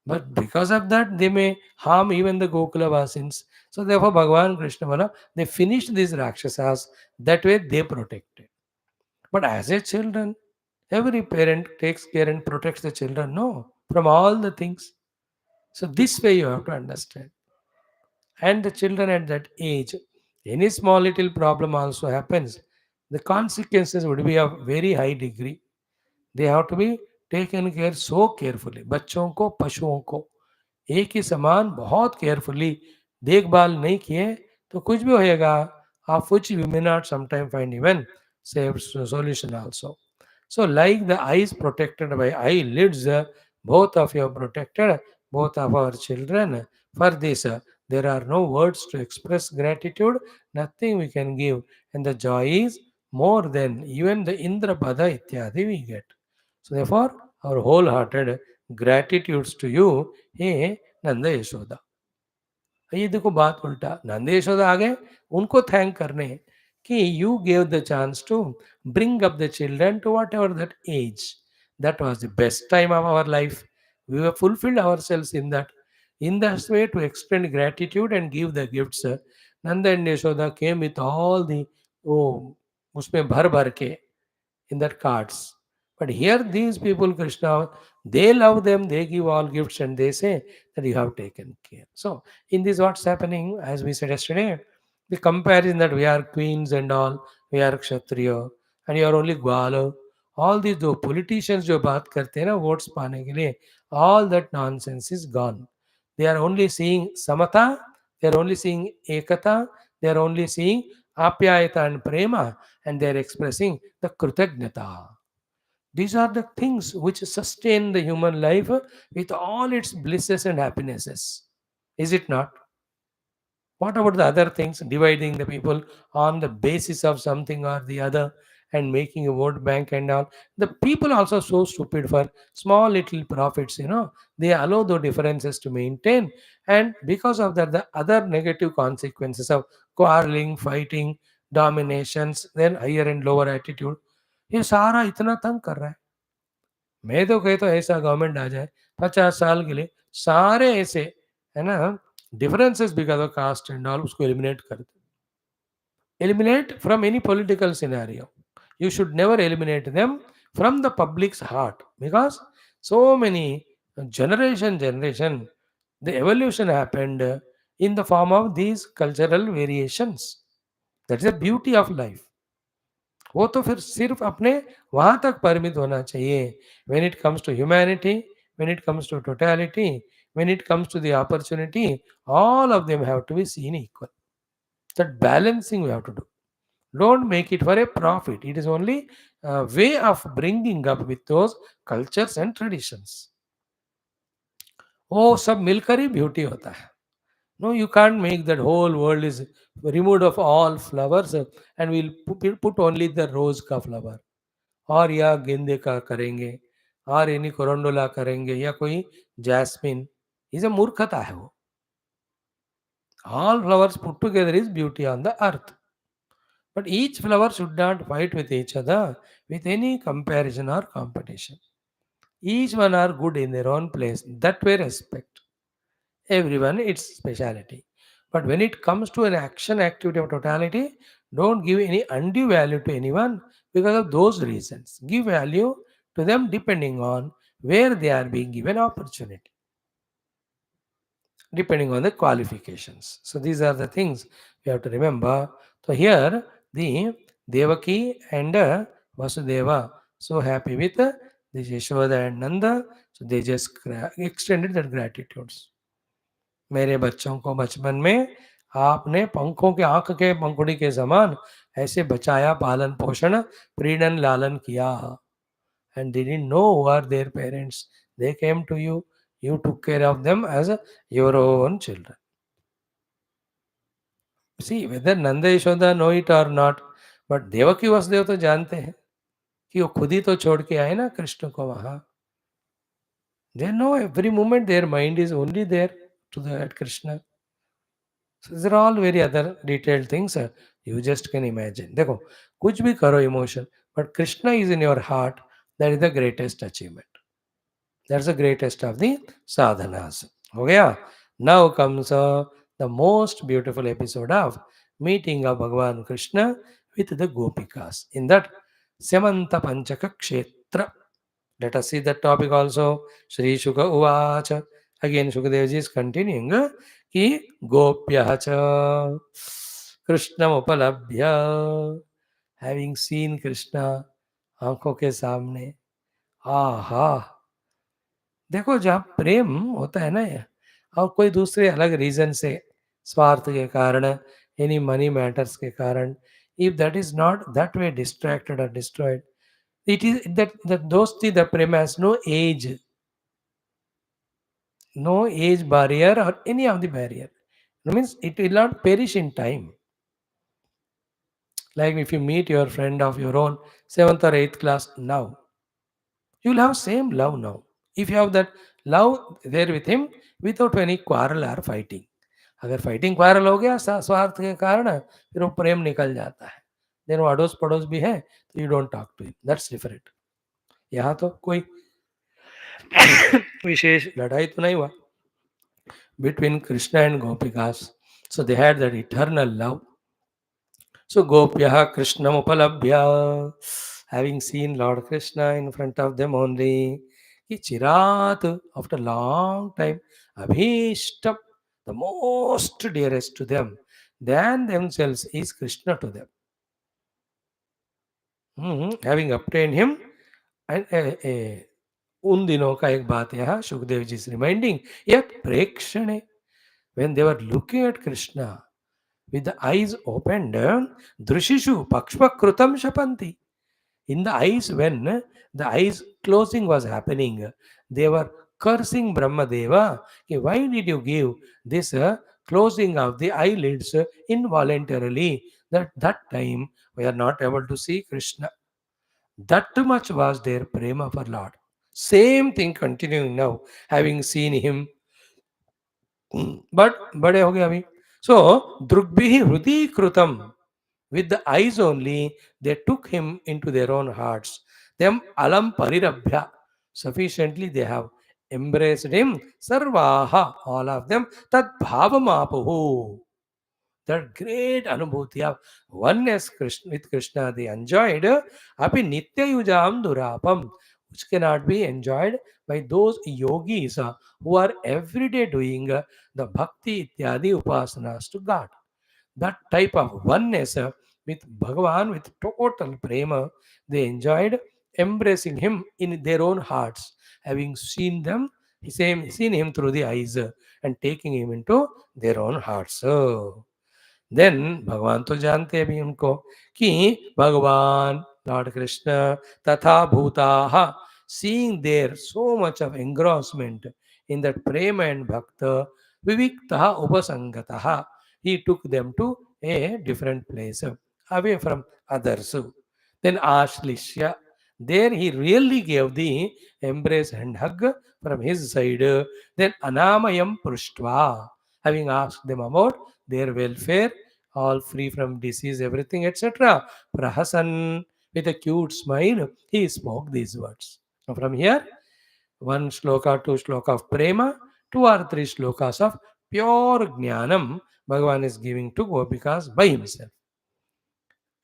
But because of that, they may harm even the Gokula Vasins. So therefore, Bhagavan Krishna, they finished these Rakshasas. That way they protected. But as a children, every parent takes care and protects the children. No, from all the things. So this way you have to understand. And the children at that age, any small little problem also happens, the consequences would be of very high degree. They have to be taken care so carefully. बच्चों को, पशुओं को एक ही समान बहुत carefully देखभाल नहीं किए तो कुछ भी होएगा. आप which we may not sometime find even safe solution also. So like the eyes protected by eyelids, both of you are protected, both of our children. For this, there are no words to express gratitude, nothing we can give. And the joy is more than even the Indrapada ityadi we get. So therefore, our wholehearted gratitudes to you, हे नंद यशोदा. ये देखो बात उल्टा, नंद यशोदा आ गए उनको thank करने कि you gave the chance to bring up the children to whatever that age. That was the best time of our life. We were fulfilled our selves in that. In that way, to extend gratitude and give the gifts, Nanda and Yashoda came with all the oh, उसमें भर भर के in that cards. But here these people, Krishna, they love them, they give all gifts and they say that you have taken care. So in this what's happening, as we said yesterday, the comparison that we are queens and all, we are Kshatriya and you are only Gwala, all these जो politicians जो बात करते हैं ना votes पाने के लिए, all that nonsense is gone. They are only seeing samata, they are only seeing ekata, they are only seeing apyayata and prema, and they are expressing the krutagnata. These are the things which sustain the human life with all its blisses and happinesses. Is it not? What about the other things? Dividing the people on the basis of something or the other and making a vote bank and all. The people also so stupid for small little profits. They allow the differences to maintain. And because of that, the other negative consequences of quarreling, fighting, dominations, then higher and lower attitude. ये सारा इतना तंग कर रहा है. मैं तो कहता हूँ ऐसा गवर्नमेंट आ जाए 50 साल के लिए, सारे ऐसे है ना differences because of caste and all उसको eliminate कर दे. Eliminate from any political scenario. You should never eliminate them from the public's heart because so many generation, the evolution happened in the form of these cultural variations. That is the beauty of life. वो तो फिर सिर्फ अपने वहां तक परिमित होना चाहिए. When it comes to humanity, when it comes to totality, when it comes to the opportunity, all of them have to be seen equal. That balancing we have to do. Don't make it for a profit. It is only a way of bringing up with those cultures and traditions. वो सब मिलकर ही beauty होता है. No, you can't make that whole world is removed of all flowers and we'll put only the rose का flower. और या गेंदे का करेंगे और यानी कोरंडोला करेंगे या कोई जैस्मिन. ये सब मूर्खता है वो. All flowers put together is beauty on the earth. But each flower should not fight with each other with any comparison or competition. Each one are good in their own place. That way respect. Everyone its speciality. But when it comes to an action activity of totality, don't give any undue value to anyone because of those reasons. Give value to them depending on where they are being given opportunity, depending on the qualifications. So these are the things we have to remember. So here the Devaki and Vasudeva so happy with this Yashoda and Nanda, so they just extended their gratitudes. मेरे बच्चों को बचपन में आपने पंखों के आंख के पंखुड़ी के समान ऐसे बचाया, पालन पोषण प्रीणन लालन किया. And they didn't know who are their parents. They came to you. You took care of them as your own children. See, whether Nanda Yashoda know it or not, but Devaki Vasudev तो जानते हैं कि वो खुद ही तो छोड़ के आए ना कृष्ण को वहां. They know every moment their mind is only there to the at Krishna. So these are all very other detailed things. You just can imagine. देखो कुछ भी करो emotion, but Krishna is in your heart. That is the greatest achievement. That's the greatest of the sadhanas. हो गया? Now comes the most beautiful episode of meeting of Bhagavan Krishna with the Gopikas in that Samanta Panchaka Kshetra. Let us see that topic also. Shri Shuka Uvacha. Again, Shukadev ji is continuing कि गोप्यः च कृष्णम उपलभ्य, having seen Krishna आंखों के सामने, आहा. देखो जहाँ प्रेम होता है ना, और कोई दूसरे अलग रीजन से, स्वार्थ के कारण, एनी मनी मैटर्स के कारण, if that is not that way distracted or destroyed, it is that dosti, the prem has no age, no age barrier or any of the barrier. It means it will not perish in time. Like if you meet your friend of your own, 7th or 8th class now, you will have same love now. If you have that love there with him without any quarrel or fighting. अगर fighting quarrel हो गया स्वार्थ के कारण, फिर वो प्रेम निकल जाता है. देन वो अड़ोस पड़ोस भी है तो you don't talk to him, that's different. यहाँ तो कोई विशेष लड़ाई तो नहीं हुआ between Krishna and Gopikas. So they had that eternal love. So Gopyaha Krishnam Upalabhya, having seen Lord Krishna in front of them only, कि चिरात, after a long time, Abhishtam, the most dearest to them than themselves is Krishna to them. Having obtained him, and उन दिनों का एक बात यहाँ Sukhdev ji is reminding, yet प्रेक्षणे, when they were looking at Krishna with the eyes opened, drishishu pakshpakrutam shapanti. In the eyes, when the eyes closing was happening, they were cursing Brahmadeva. Why did you give this closing of the eyelids involuntarily? That time we are not able to see Krishna. That much was their prema for Lord. Same thing continuing now, having seen him. But बड़े हो गए अभी. So drugbihi hrudi krutam. With the eyes only, they took him into their own hearts. Them alam parirabhya. Sufficiently they have embraced him. Sarvaha, all of them. Tad bhavamapuhu. That great anubhuti of oneness with Krishna they enjoyed. Api nitya yujam durapam. Which cannot be enjoyed by those yogis who are every day doing the bhakti ityadi upasanas to God. That type of oneness with Bhagavan, with total prema, they enjoyed embracing him in their own hearts, having seen seen him through the eyes and taking him into their own hearts. Then भगवान तो जानते हैं अभी उनको कि भगवान Lord Krishna तथा भूताः seeing there so much of engrossment in that prema and bhakta, viviktah upasangatah, he took them to a different place away from others. Then ashlishya, there he really gave the embrace and hug from his side. Then anamayam pruštva, having asked them about their welfare, all free from disease, everything, etc. Prahasan, with a cute smile, he spoke these words. Now from here, one shloka, two shloka of prema, two or three slokas of pure jnanam, Bhagavan is giving to Gopikas by himself,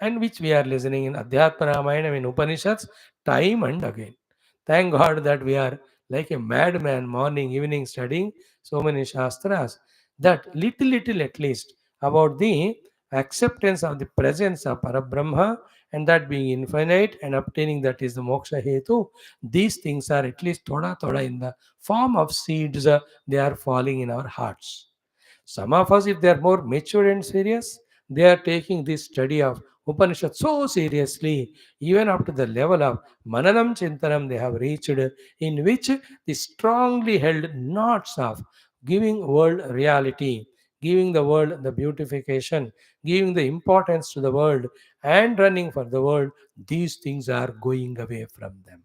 and which we are listening in Adhyatma Ramayana in Upanishads time and again. Thank God that we are like a madman, morning, evening, studying so many Shastras, that little at least about the acceptance of the presence of Parabrahma, and that being infinite and obtaining that is the moksha hetu. These things are at least thoda in the form of seeds, they are falling in our hearts. Some of us, if they are more mature and serious, they are taking this study of Upanishad so seriously, even up to the level of Mananam Chintanam they have reached, in which the strongly held knots of giving world reality, giving the world the beautification, giving the importance to the world, and running for the world, these things are going away from them.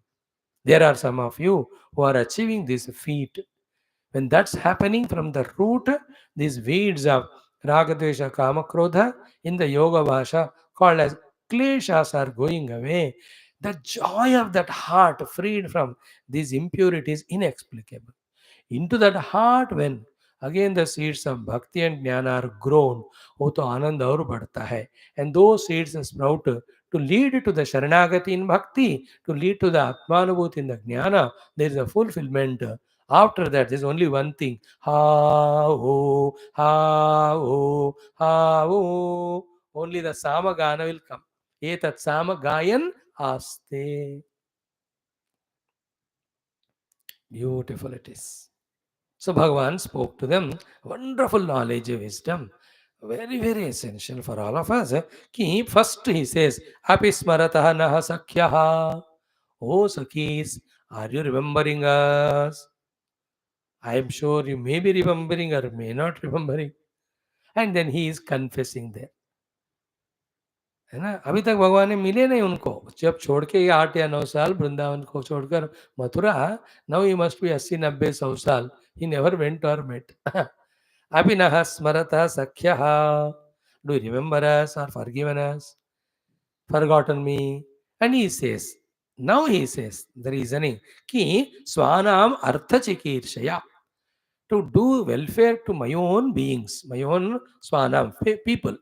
There are some of you who are achieving this feat. When that's happening from the root, these weeds of Ragadvesha Kamakrodha in the Yoga Vasha called as kleshas are going away. The joy of that heart freed from these impurities inexplicable. Into that heart, when again the seeds of bhakti and jnana are grown, वो तो आनंद और बढ़ता है. And those seeds sprout to lead to the sharanagati in bhakti, to lead to the atmanubhuti in the jnana. There is a fulfillment. After that, there is only one thing: ha ho, ha ho, ha ho. Only the samagana will come. Etat samagayan aste. Beautiful it is. So Bhagavan spoke to them wonderful knowledge, wisdom, very essential for all of us. Ki first he says, Api smaratah naha sakhyaha. Oh Sakhis, are you remembering us? I am sure you may be remembering or may not remembering. And then he is confessing there. है ना, अभी तक भगवान ने मिले नहीं उनको, जब छोड़ के ये 8 या 9 साल वृंदावन को छोड़कर Mathura, now he must be 80 90 100 साल, ही नेवर वेंट और मेट. अभिनः स्मरतः सख्यः, डू यू रिमेंबर अस और forgiven us, forgotten me? And he says, now he says the reasoning ki swanam artha chikirshaya, to do welfare to my own beings, my own swanam, people.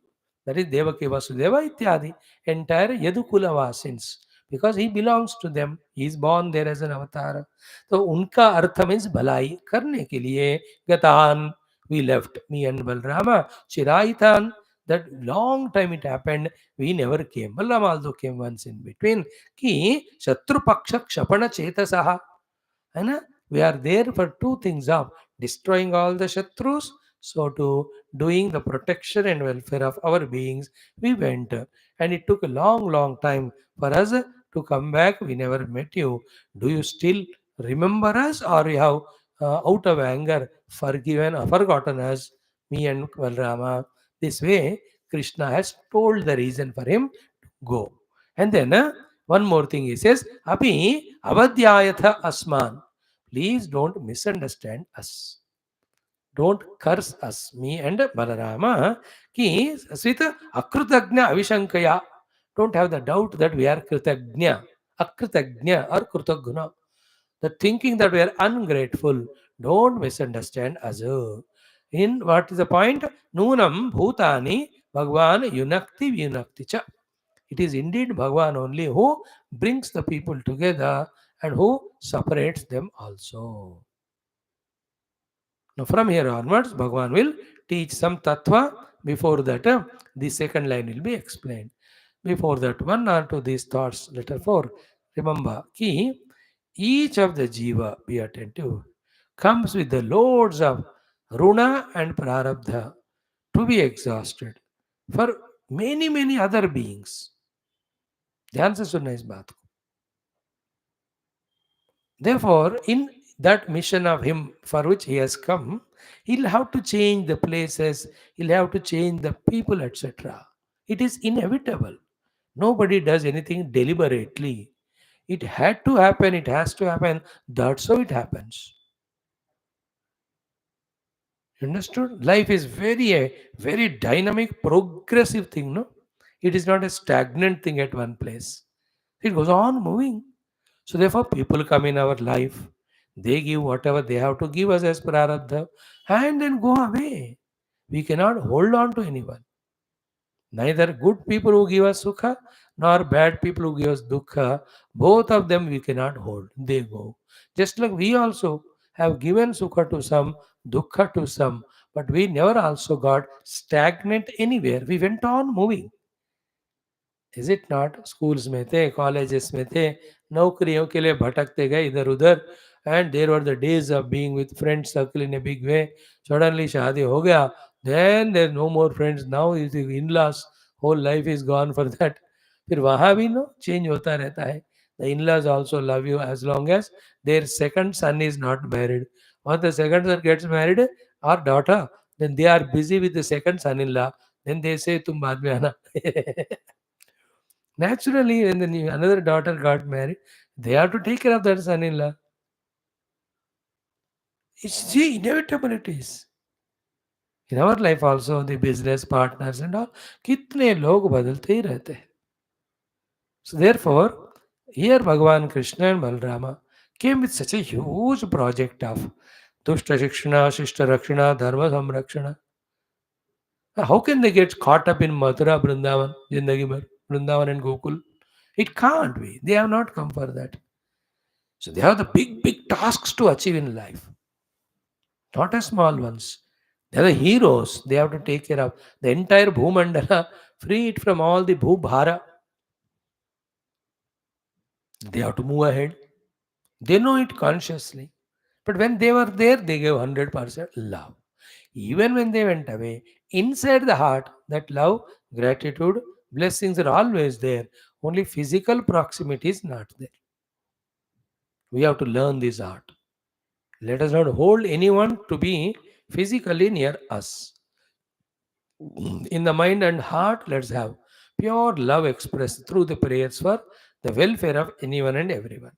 That is Devaki Vasudeva ityadi, entire Yadukula Vasins. Because he belongs to them. He is born there as an avatar. So unka artha means bhalai karne ke liye gatan. We left, me and Balrama, Chiraitan. That long time it happened, we never came. Balrama also came once in between. Ki Shatru Paksha Kshapana Chetasaha. है ना, we are there for two things of destroying all the shatrus, so to doing the protection and welfare of our beings we went, and it took a long time for us to come back. We never met you. Do you still remember us, or you have out of anger forgiven or forgotten us, me and Balrama? This way Krishna has told the reason for him to go. And then one more thing he says, api avadhyayatha asman. Please don't misunderstand us. Don't curse us, me and Balarama. Ki Svita Akrutagna Avishankaya. Don't have the doubt that we are Kritagnya, Akritagnya or Krutaguna. The thinking that we are ungrateful. Don't misunderstand us. In what is the point? Nunam Bhutani Bhagwan Yunakti Vyunakti Cha. It is indeed Bhagwan only who brings the people together and who separates them also. Now, from here onwards, Bhagavan will teach some tattva. Before that, the second line will be explained. Before that, one or two these thoughts, letter 4. Remember, ki each of the jiva, be attentive, comes with the loads of runa and prarabdha to be exhausted for many other beings. ध्यान से सुनना इस बात को. Therefore, in that mission of him for which he has come, he'll have to change the places, he'll have to change the people, etc. It is inevitable. Nobody does anything deliberately. It had to happen, it has to happen. That's how it happens. Understood? Life is very dynamic, progressive thing, no? It is not a stagnant thing at one place. It goes on moving. So therefore, people come in our life. They give whatever they have to give us as prarabdha and then go away. We cannot hold on to anyone. Neither good people who give us sukha nor bad people who give us dukkha. Both of them we cannot hold. They go. Just like we also have given sukha to some, dukkha to some, but we never also got stagnant anywhere. We went on moving. Is it not schools में थे colleges में थे नौकरियों के लिए भटकते गए इधर उधर and there were the days of being with friends circle in a big way suddenly शादी हो गया then there no more friends now is in-laws whole life is gone for that फिर वहाँ भी नो चेंज होता रहता है the in-laws also love you as long as their second son is not married और the second son gets married और daughter then they are busy with the second son in law then they say तुम बाद में आना Naturally, when the another daughter got married, they have to take care of that son-in-law. It's the inevitable it is. In our life also, the business partners and all, कितने लोग बदलते ही रहते हैं. So therefore, here Bhagavan Krishna and Balrama came with such a huge project of Dushta Shikshana, Shishta Rakshana, Dharma Samrakshana. How can they get caught up in Mathura, Vrindavan, Jindagi Bhar, Vrindavan and Gokul? It can't be. They have not come for that. So they have the big tasks to achieve in life, not as small ones. They are the heroes. They have to take care of the entire Bhumandala, free it from all the Bhubhara. They have to move ahead. They know it consciously. But when they were there, they gave 100% love. Even when they went away, inside the heart, that love, gratitude, blessings are always there. Only physical proximity is not there. We have to learn this art. Let us not hold anyone to be physically near us. In the mind and heart, let's have pure love expressed through the prayers for the welfare of anyone and everyone.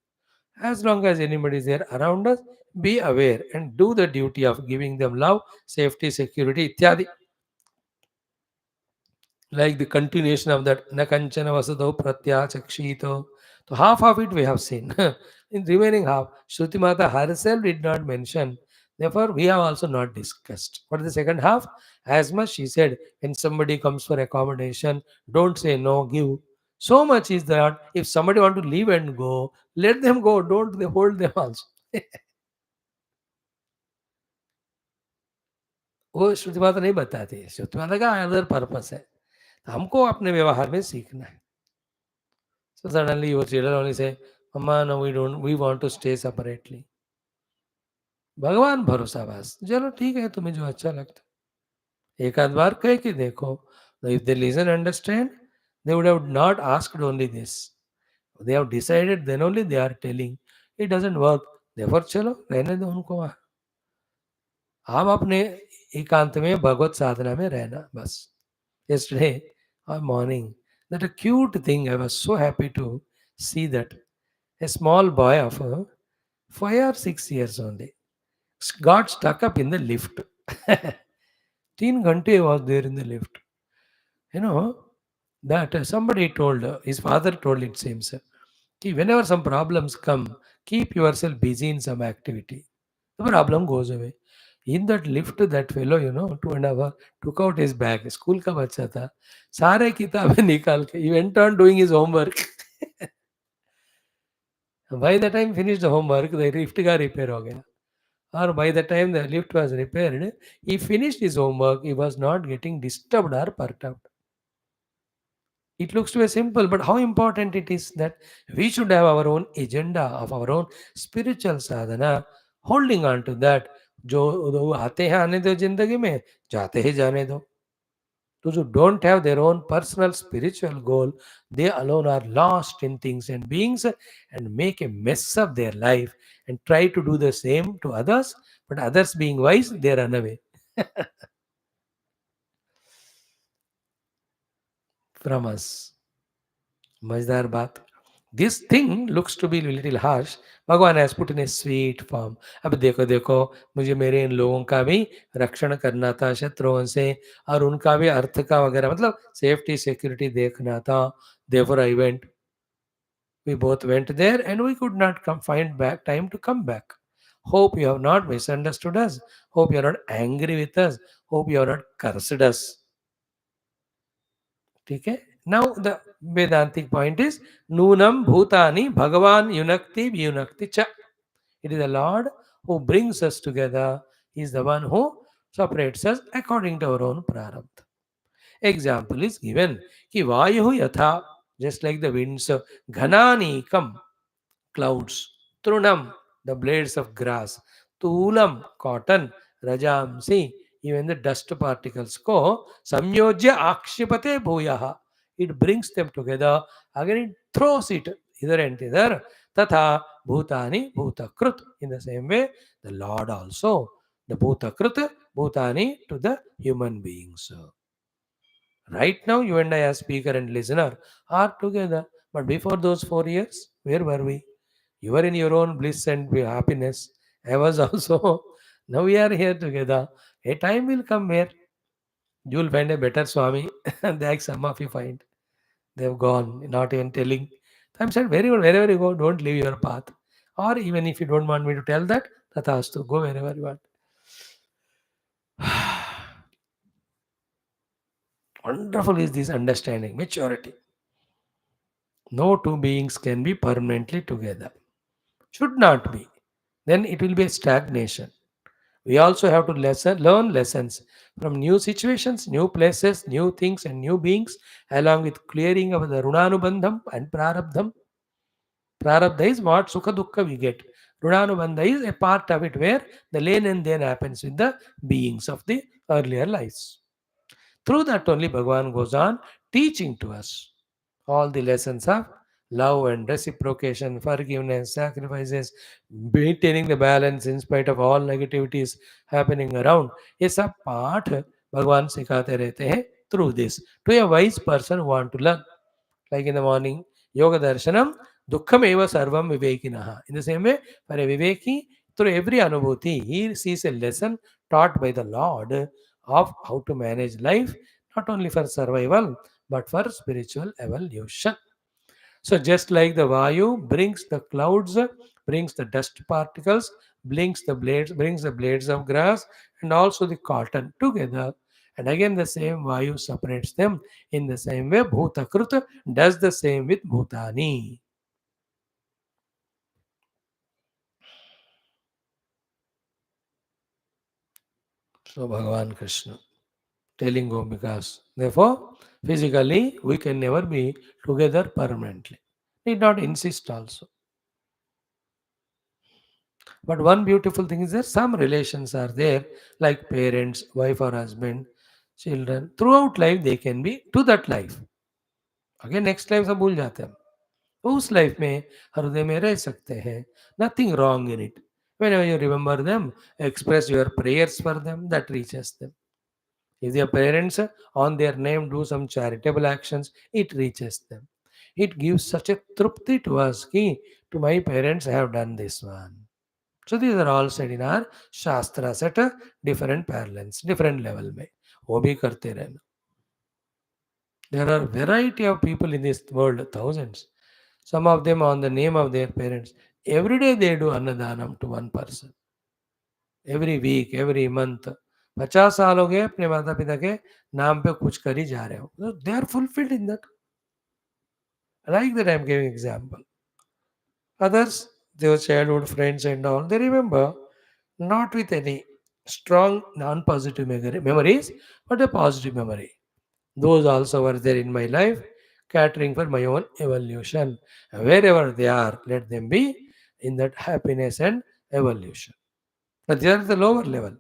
As long as anybody is there around us, be aware and do the duty of giving them love, safety, security, ityadi. Like the continuation of that nakanchana vasado pratyachakshito. So half of it we have seen. In remaining half, Shruti Mata herself did not mention. Therefore, we have also not discussed. What is the second half? As much she said, when somebody comes for accommodation, don't say no, give. So much is that if somebody want to leave and go, let them go. Don't they hold them also. वो श्रुति माता नहीं बताती श्रुति माता का other purpose है हमको अपने व्यवहार में सीखना है. So suddenly your children only say, Mama, no, we want to stay separately. भगवान भरोसा बस चलो ठीक है तुम्हें जो अच्छा लगता है एक आध बार कह के देखो if they listen understand they would have not asked only this. They have decided, then only they are telling. It doesn't work. Therefore, चलो रहने दो उनको वहाँ. आप अपने एकांत में भगवत साधना में रहना बस. Yesterday morning, that a cute thing, I was so happy to see that a small boy of 5 or 6 years only got stuck up in the lift. 3 ghante was there in the lift. You know, that somebody told, his father told it seems, कि whenever some problems come, keep yourself busy in some activity. The problem goes away. In that lift, that fellow, 2.5 hours, took out his bag. School का बच्चा था. सारे किताबें निकाल के, he went on doing his homework. By the time finished the homework, the lift got repair हो गया. Or by the time the lift was repaired, he finished his homework. He was not getting disturbed or perturbed. It looks to be simple, but how important it is that we should have our own agenda of our own spiritual sadhana, holding on to that. जो आते हैं आने दो जिंदगी में जाते ही जाने दो. Those who don't have their own personal spiritual goal, they alone are lost in things and beings and make a mess of their life and try to do the same to others, but others being wise, they run away from us. मजेदार बात. This thing looks to be a little harsh. भगवान has put in a sweet form. अब देखो देखो, मुझे मेरे इन लोगों का भी रक्षण करना था शत्रुओं से, और उनका भी अर्थ का वगैरह मतलब सेफ्टी सिक्योरिटी देखना था. Therefore I went. We both went there and we could not come find back time to come back. Hope you have not misunderstood us. Hope you are not angry with us. Hope you have not cursed us. ठीक है. Now the Vedantic point is Nunam Bhutani Bhagavan Yunakti Vyunakti Cha. It is the Lord who brings us together. He is the one who separates us according to our own prarabdha. Example is given कि वायु यथा, just like the winds, घनानीकम, clouds, trunam, the blades of grass, tulam, cotton, rajamsi, even the dust particles ko samyojya akshipate bhuyaha. It brings them together, again it throws it either and thither. Tatha bhutani bhutakrut. In the same way, the Lord also, the bhutakrut, bhutani to the human beings. Right now, you and I, as speaker and listener, are together. But before those 4 years, where were we? You were in your own bliss and happiness. I was also. Now we are here together. A time will come where you will find a better Swami than some of you find. They have gone, not even telling. I'm saying, very good, wherever you go, don't leave your path. Or even if you don't want me to tell that, tathastu, go wherever you want. Wonderful is this understanding, maturity. No two beings can be permanently together. Should not be. Then it will be a stagnation. We also have to learn lessons from new situations, new places, new things, and new beings, along with clearing of the runanubandham and prarabdham. Prarabdha is what sukha dukkha we get. Runanubandha is a part of it where the lane and then happens with the beings of the earlier lives. Through that only Bhagavan goes on teaching to us all the lessons of love and reciprocation, forgiveness, sacrifices, maintaining the balance in spite of all negativities happening around. ये सब पाठ भगवान सिखाते रहते हैं through this to a wise person who want to learn. Like in the morning, yoga darshanam, dukkham eva sarvam vivekinaha. In the same way, for a viveki, through every anubhuti, he sees a lesson taught by the Lord of how to manage life, not only for survival, but for spiritual evolution. So just like the Vayu brings the clouds, brings the dust particles, brings the blades of grass, and also the cotton together. And again, the same Vayu separates them. In the same way, Bhutakrut does the same with Bhutani. So Bhagavan Krishna telling Gopikas, therefore, physically we can never be together permanently. Need not insist also. But one beautiful thing is that some relations are there, like parents, wife or husband, children. Throughout life, they can be to that life. Again, next life सब भूल जाते हैं हम. उस life में हृदय में रह सकते हैं. Nothing wrong in it. Whenever you remember them, express your prayers for them, that reaches them. If their parents on their name do some charitable actions, it reaches them. It gives such a trupti to us कि to my parents I have done this one. So these are all said in our Shastras at a different parallels, different level में. वो भी करते रहना. There are variety of people in this world, thousands. Some of them on the name of their parents. Every day they do annadanam to one person. Every week, every month. 50 साल हो गए अपने माता पिता के नाम पे कुछ कर ही जा रहे हो. They are fulfilled in that. Like that I am giving example. Others, their childhood friends and all, they remember not with any strong non-positive memories, but a positive memory. Those also were there in my life, catering for my own evolution. Wherever they are, let them be in that happiness and evolution. But they are the lower level.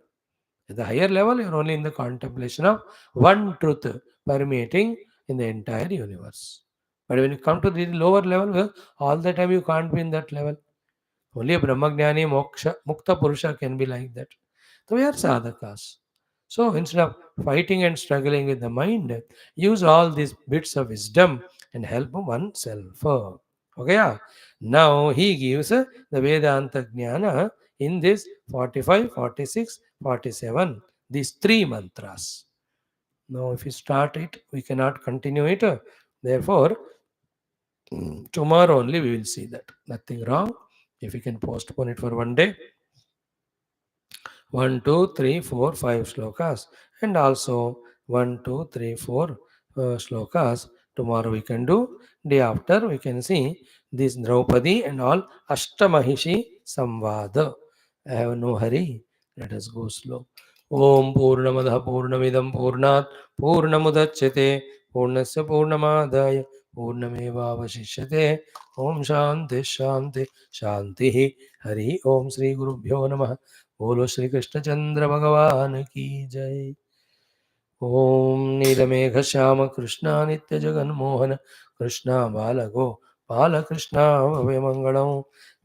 At the higher level, you are only in the contemplation of one truth permeating in the entire universe. But when you come to the lower level, well, all the time you can't be in that level. Only a Brahmagnani, Moksha, Mukta Purusha can be like that. So we are sadhakas. So instead of fighting and struggling with the mind, use all these bits of wisdom and help oneself. Okay, yeah. Now he gives the Vedanta Jnana in this 45, 46, 47, these three mantras. Now, if we start it, we cannot continue it. Therefore, tomorrow only we will see that. Nothing wrong. If we can postpone it for one day, 1, 2, 3, 4, 5 slokas, and also 1, 2, 3, 4 slokas. Tomorrow we can do. Day after we can see this Draupadi and all Ashtamahishi Samvada. I have no hurry. Let us go slow. Om Purnamada Purnamidam Purnat Purnamudachyate Purnasya Purnamadaya Purnameva Vashishyate Om Shanti Shanti Shanti Hari Om Sri Guru Bhyo Namaha. बोलो श्री कृष्ण चंद्र भगवान की जय। ओम नीलमेघ श्याम कृष्णा नित्य जगन मोहन कृष्णा बालगो बाल कृष्णा भव्य मंगलम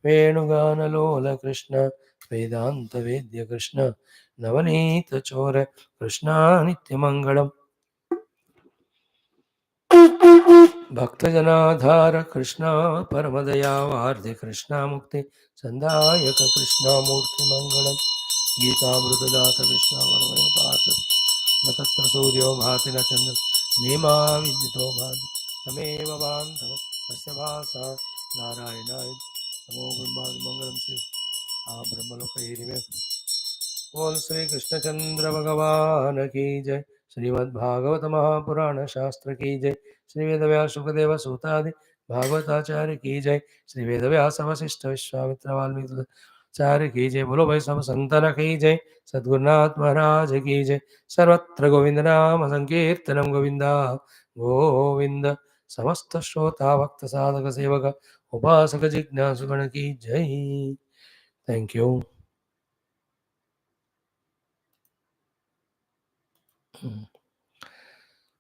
वेणुगान लोल कृष्ण वेदांत वेद्य कृष्ण नवनीत चोर कृष्णा नित्य मंगलम भक्तजनाधार कृष्णा परमदयावार्धि कृष्णा मुक्ति संदायक कृष्णा मूर्ति मंगलम गीतामृतदात कृष्णा वरवयपात न तत्र सूर्यो भाति न चन्द्र नेमा विद्युतो भाति तमेव बान्धव तस्य भासा नारायणाय नमो ब्रह्मादिमङ्गलं श्री ब्रह्मलोकैरिवे। बोल श्री कृष्णचंद्र भगवान की जय। श्रीमद्भागवत महापुराण शास्त्र की जय। श्री वेद व्यास सुखदेव सूतादि भागवताचार्य की जय। श्री वेद व्यास वशिष्ठ विश्वामित्र वाल्मीकि आचार्य की जय। बोलो भाई सब संतन की जय। सद्गुरुनाथ महाराज की जय। सर्वत्र गोविंद नाम संकीर्तनम गोविंदा गोविंद। समस्त श्रोता भक्त साधक सेवक उपासक जिज्ञासुगण की जय। Thank you.